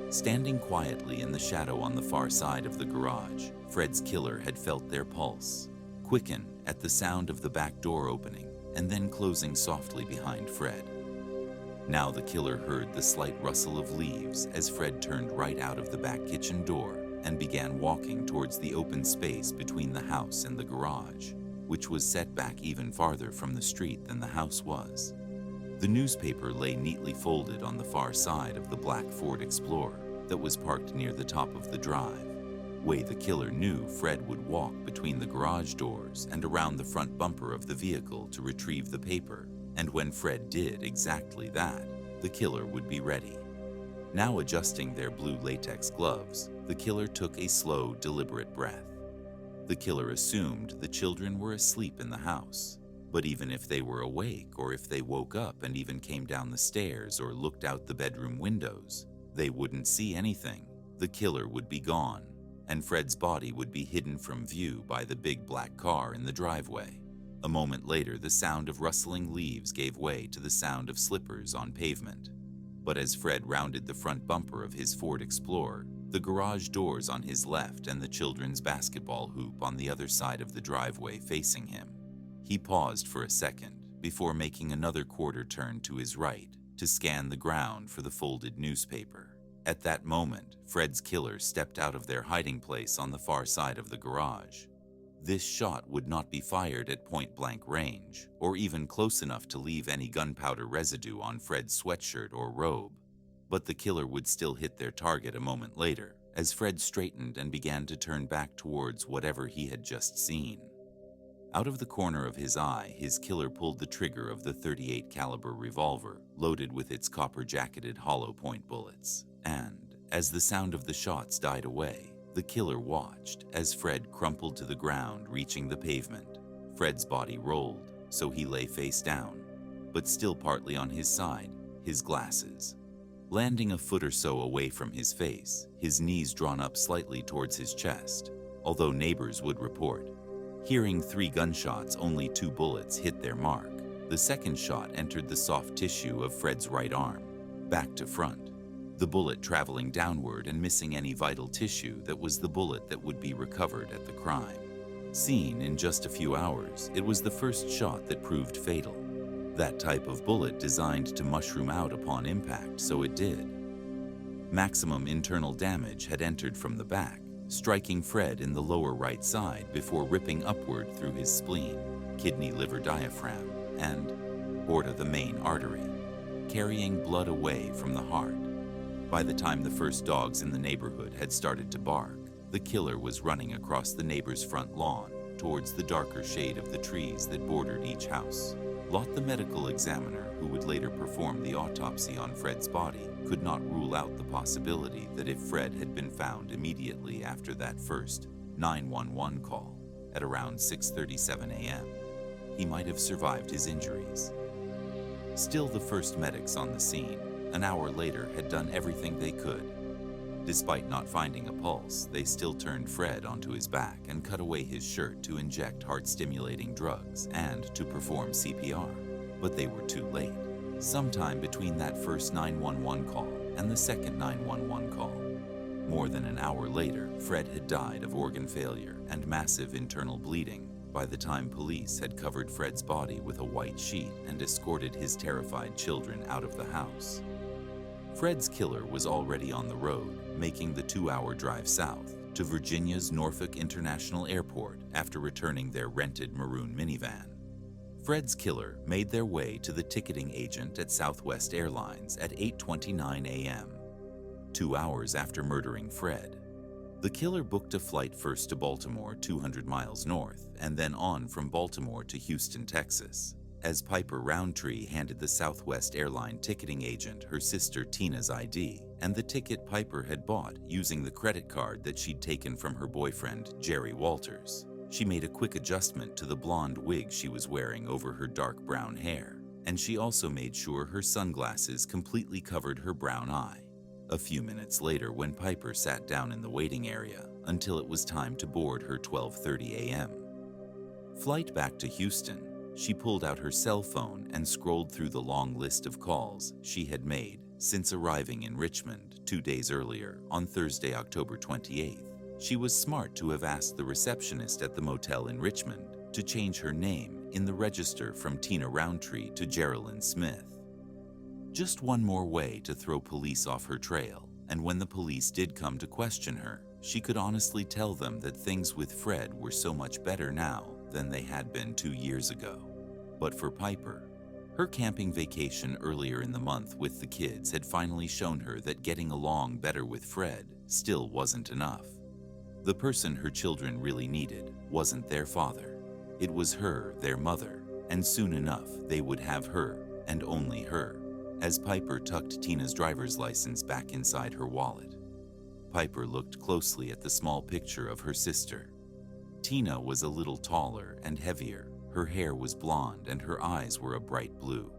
Standing quietly in the shadow on the far side of the garage, Fred's killer had felt their pulse quicken at the sound of the back door opening and then closing softly behind Fred. Now the killer heard the slight rustle of leaves as Fred turned right out of the back kitchen door and began walking towards the open space between the house and the garage, which was set back even farther from the street than the house was. The newspaper lay neatly folded on the far side of the black Ford Explorer that was parked near the top of the drive, way the killer knew Fred would walk between the garage doors and around the front bumper of the vehicle to retrieve the paper. And when Fred did exactly that, the killer would be ready. Now adjusting their blue latex gloves, the killer took a slow, deliberate breath. The killer assumed the children were asleep in the house, but even if they were awake or if they woke up and even came down the stairs or looked out the bedroom windows, they wouldn't see anything. The killer would be gone, and Fred's body would be hidden from view by the big black car in the driveway. A moment later, the sound of rustling leaves gave way to the sound of slippers on pavement. But as Fred rounded the front bumper of his Ford Explorer, the garage doors on his left and the children's basketball hoop on the other side of the driveway facing him, he paused for a second before making another quarter turn to his right to scan the ground for the folded newspaper. At that moment, Fred's killer stepped out of their hiding place on the far side of the garage. This shot would not be fired at point-blank range, or even close enough to leave any gunpowder residue on Fred's sweatshirt or robe. But the killer would still hit their target a moment later, as Fred straightened and began to turn back towards whatever he had just seen. Out of the corner of his eye, his killer pulled the trigger of the .38 caliber revolver, loaded with its copper-jacketed hollow point bullets. And, as the sound of the shots died away, the killer watched as Fred crumpled to the ground, reaching the pavement. Fred's body rolled, so he lay face down, but still partly on his side, his glasses. Landing a foot or so away from his face, his knees drawn up slightly towards his chest, although neighbors would report. Hearing 3 gunshots, only 2 bullets hit their mark. The second shot entered the soft tissue of Fred's right arm, back to front. The bullet traveling downward and missing any vital tissue that was the bullet that would be recovered at the crime. Seen in just a few hours, it was the first shot that proved fatal. That type of bullet designed to mushroom out upon impact, so it did. Maximum internal damage had entered from the back, striking Fred in the lower right side before ripping upward through his spleen, kidney-liver diaphragm, and aorta, the main artery, carrying blood away from the heart. By the time the first dogs in the neighborhood had started to bark, the killer was running across the neighbor's front lawn towards the darker shade of the trees that bordered each house. Lott, the medical examiner who would later perform the autopsy on Fred's body, could not rule out the possibility that if Fred had been found immediately after that first 911 call at around 6:37 a.m., he might have survived his injuries. Still, the first medics on the scene, an hour later, had done everything they could. Despite not finding a pulse, they still turned Fred onto his back and cut away his shirt to inject heart-stimulating drugs and to perform CPR. But they were too late. Sometime between that first 911 call and the second 911 call, more than an hour later, Fred had died of organ failure and massive internal bleeding by the time police had covered Fred's body with a white sheet and escorted his terrified children out of the house. Fred's killer was already on the road, making the 2-hour drive south to Virginia's Norfolk International Airport after returning their rented maroon minivan. Fred's killer made their way to the ticketing agent at Southwest Airlines at 8:29 a.m., 2 hours after murdering Fred. The killer booked a flight first to Baltimore, 200 miles north, and then on from Baltimore to Houston, Texas. As Piper Roundtree handed the Southwest Airline ticketing agent her sister Tina's ID and the ticket Piper had bought using the credit card that she'd taken from her boyfriend, Jerry Walters, she made a quick adjustment to the blonde wig she was wearing over her dark brown hair, and she also made sure her sunglasses completely covered her brown eye. A few minutes later, when Piper sat down in the waiting area until it was time to board her 12:30 a.m. flight back to Houston, she pulled out her cell phone and scrolled through the long list of calls she had made since arriving in Richmond 2 days earlier on Thursday, October 28th. She was smart to have asked the receptionist at the motel in Richmond to change her name in the register from Tina Roundtree to Geraldine Smith. Just one more way to throw police off her trail, and when the police did come to question her, she could honestly tell them that things with Fred were so much better now than they had been 2 years ago. But for Piper, her camping vacation earlier in the month with the kids had finally shown her that getting along better with Fred still wasn't enough. The person her children really needed wasn't their father. It was her, their mother, and soon enough they would have her, and only her, as Piper tucked Tina's driver's license back inside her wallet. Piper looked closely at the small picture of her sister. Tina was a little taller and heavier. Her hair was blonde and her eyes were a bright blue.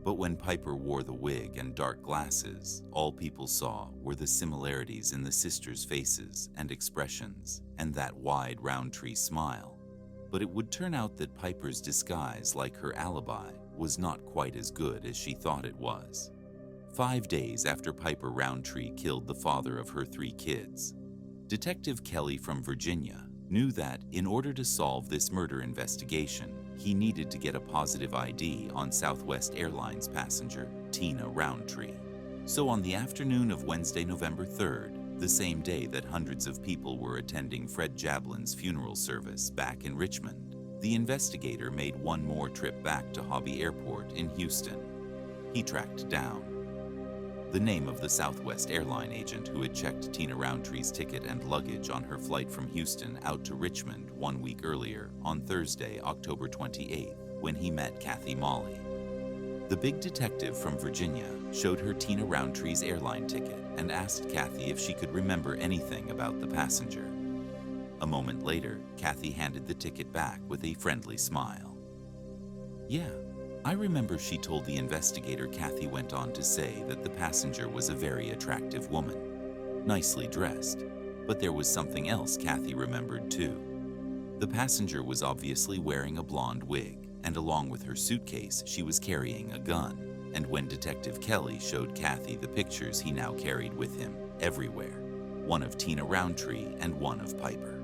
But when Piper wore the wig and dark glasses, all people saw were the similarities in the sisters' faces and expressions, and that wide Roundtree smile. But it would turn out that Piper's disguise, like her alibi, was not quite as good as she thought it was. 5 days after Piper Roundtree killed the father of her 3 kids, Detective Kelly from Virginia knew that in order to solve this murder investigation, he needed to get a positive ID on Southwest Airlines passenger Tina Roundtree. So on the afternoon of Wednesday, November 3rd, the same day that hundreds of people were attending Fred Jablin's funeral service back in Richmond, the investigator made one more trip back to Hobby Airport in Houston. He tracked down the name of the Southwest airline agent who had checked Tina Roundtree's ticket and luggage on her flight from Houston out to Richmond 1 week earlier on Thursday, October 28th, when he met Kathy Molly. The big detective from Virginia showed her Tina Roundtree's airline ticket and asked Kathy if she could remember anything about the passenger. A moment later, Kathy handed the ticket back with a friendly smile. "Yeah, I remember," she told the investigator. Kathy went on to say that the passenger was a very attractive woman, nicely dressed, but there was something else Kathy remembered too. The passenger was obviously wearing a blonde wig, and along with her suitcase, she was carrying a gun. And when Detective Kelly showed Kathy the pictures he now carried with him everywhere, one of Tina Roundtree and one of Piper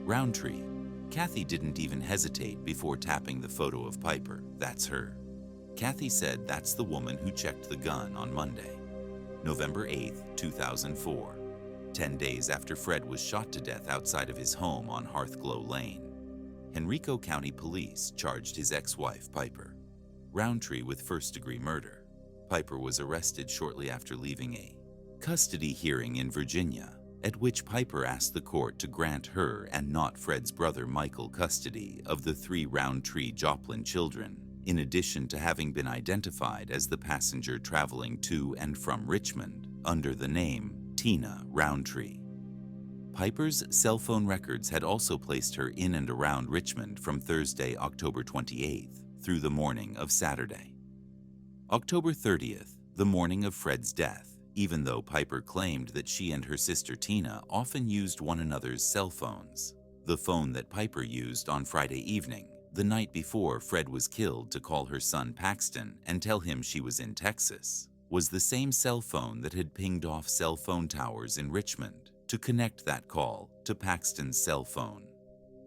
Roundtree. Kathy didn't even hesitate before tapping the photo of Piper. That's her. Kathy said that's the woman who checked the gun on Monday, November 8th, 2004, 10 days after Fred was shot to death outside of his home on Hearthglow Lane. Henrico County Police charged his ex-wife, Piper Roundtree, with first-degree murder. Piper was arrested shortly after leaving a custody hearing in Virginia, at which Piper asked the court to grant her and not Fred's brother Michael custody of the 3 Roundtree Joplin children, in addition to having been identified as the passenger traveling to and from Richmond under the name Tina Roundtree. Piper's cell phone records had also placed her in and around Richmond from Thursday, October 28th, through the morning of Saturday, October 30th, the morning of Fred's death. Even though Piper claimed that she and her sister Tina often used one another's cell phones, the phone that Piper used on Friday evening, the night before Fred was killed, to call her son Paxton and tell him she was in Texas, was the same cell phone that had pinged off cell phone towers in Richmond to connect that call to Paxton's cell phone.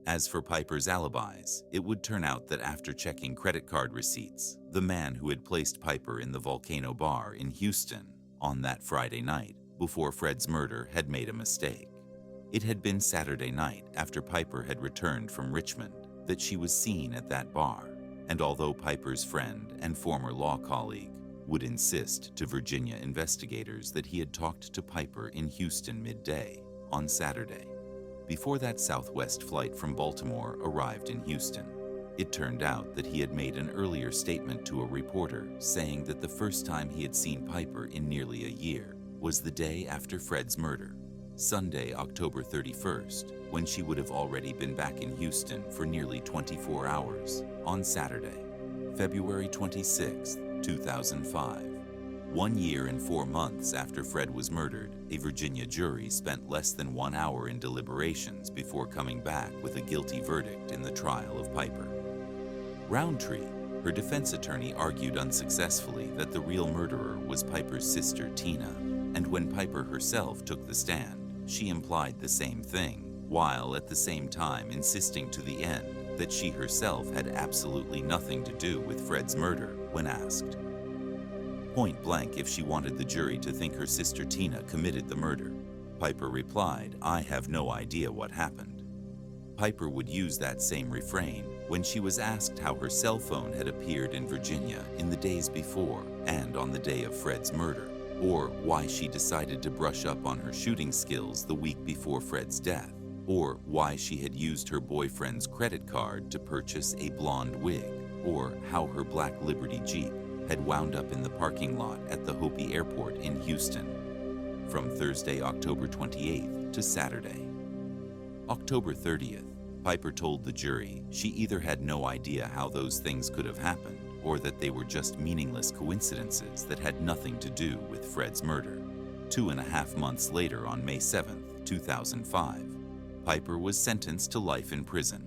As for Piper's alibis, it would turn out that after checking credit card receipts, the man who had placed Piper in the Volcano Bar in Houston on that Friday night before Fred's murder had made a mistake. It had been Saturday night after Piper had returned from Richmond that she was seen at that bar, and although Piper's friend and former law colleague would insist to Virginia investigators that he had talked to Piper in Houston midday on Saturday, before that Southwest flight from Baltimore arrived in Houston, it turned out that he had made an earlier statement to a reporter saying that the first time he had seen Piper in nearly a year was the day after Fred's murder, Sunday, October 31st, when she would have already been back in Houston for nearly 24 hours on Saturday, February 26, 2005. 1 year and 4 months after Fred was murdered, a Virginia jury spent less than 1 hour in deliberations before coming back with a guilty verdict in the trial of Piper Roundtree. Her defense attorney argued unsuccessfully that the real murderer was Piper's sister Tina, and when Piper herself took the stand, she implied the same thing, while at the same time insisting to the end that she herself had absolutely nothing to do with Fred's murder when asked point blank if she wanted the jury to think her sister Tina committed the murder. Piper replied, "I have no idea what happened." Piper would use that same refrain when she was asked how her cell phone had appeared in Virginia in the days before and on the day of Fred's murder, or why she decided to brush up on her shooting skills the week before Fred's death, or why she had used her boyfriend's credit card to purchase a blonde wig, or how her black Liberty Jeep had wound up in the parking lot at the Hopi Airport in Houston, from Thursday, October 28th to Saturday, October 30th. Piper told the jury she either had no idea how those things could have happened, or that they were just meaningless coincidences that had nothing to do with Fred's murder. 2.5 months later, on May 7th, 2005, Piper was sentenced to life in prison.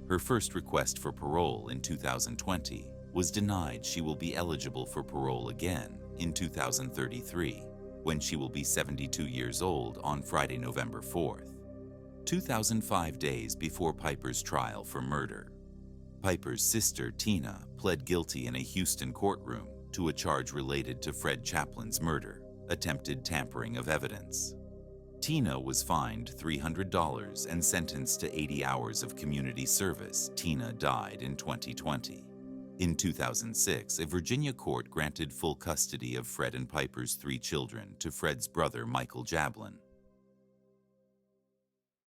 Her first request for parole in 2020 was denied. She will be eligible for parole again in 2033, when she will be 72 years old on Friday, November 4th. 2005 days before Piper's trial for murder, Piper's sister Tina pled guilty in a Houston courtroom to a charge related to Fred Chaplin's murder, attempted tampering of evidence. Tina was fined $300 and sentenced to 80 hours of community service. Tina died in 2020. In 2006, a Virginia court granted full custody of Fred and Piper's 3 children to Fred's brother Michael Jablin.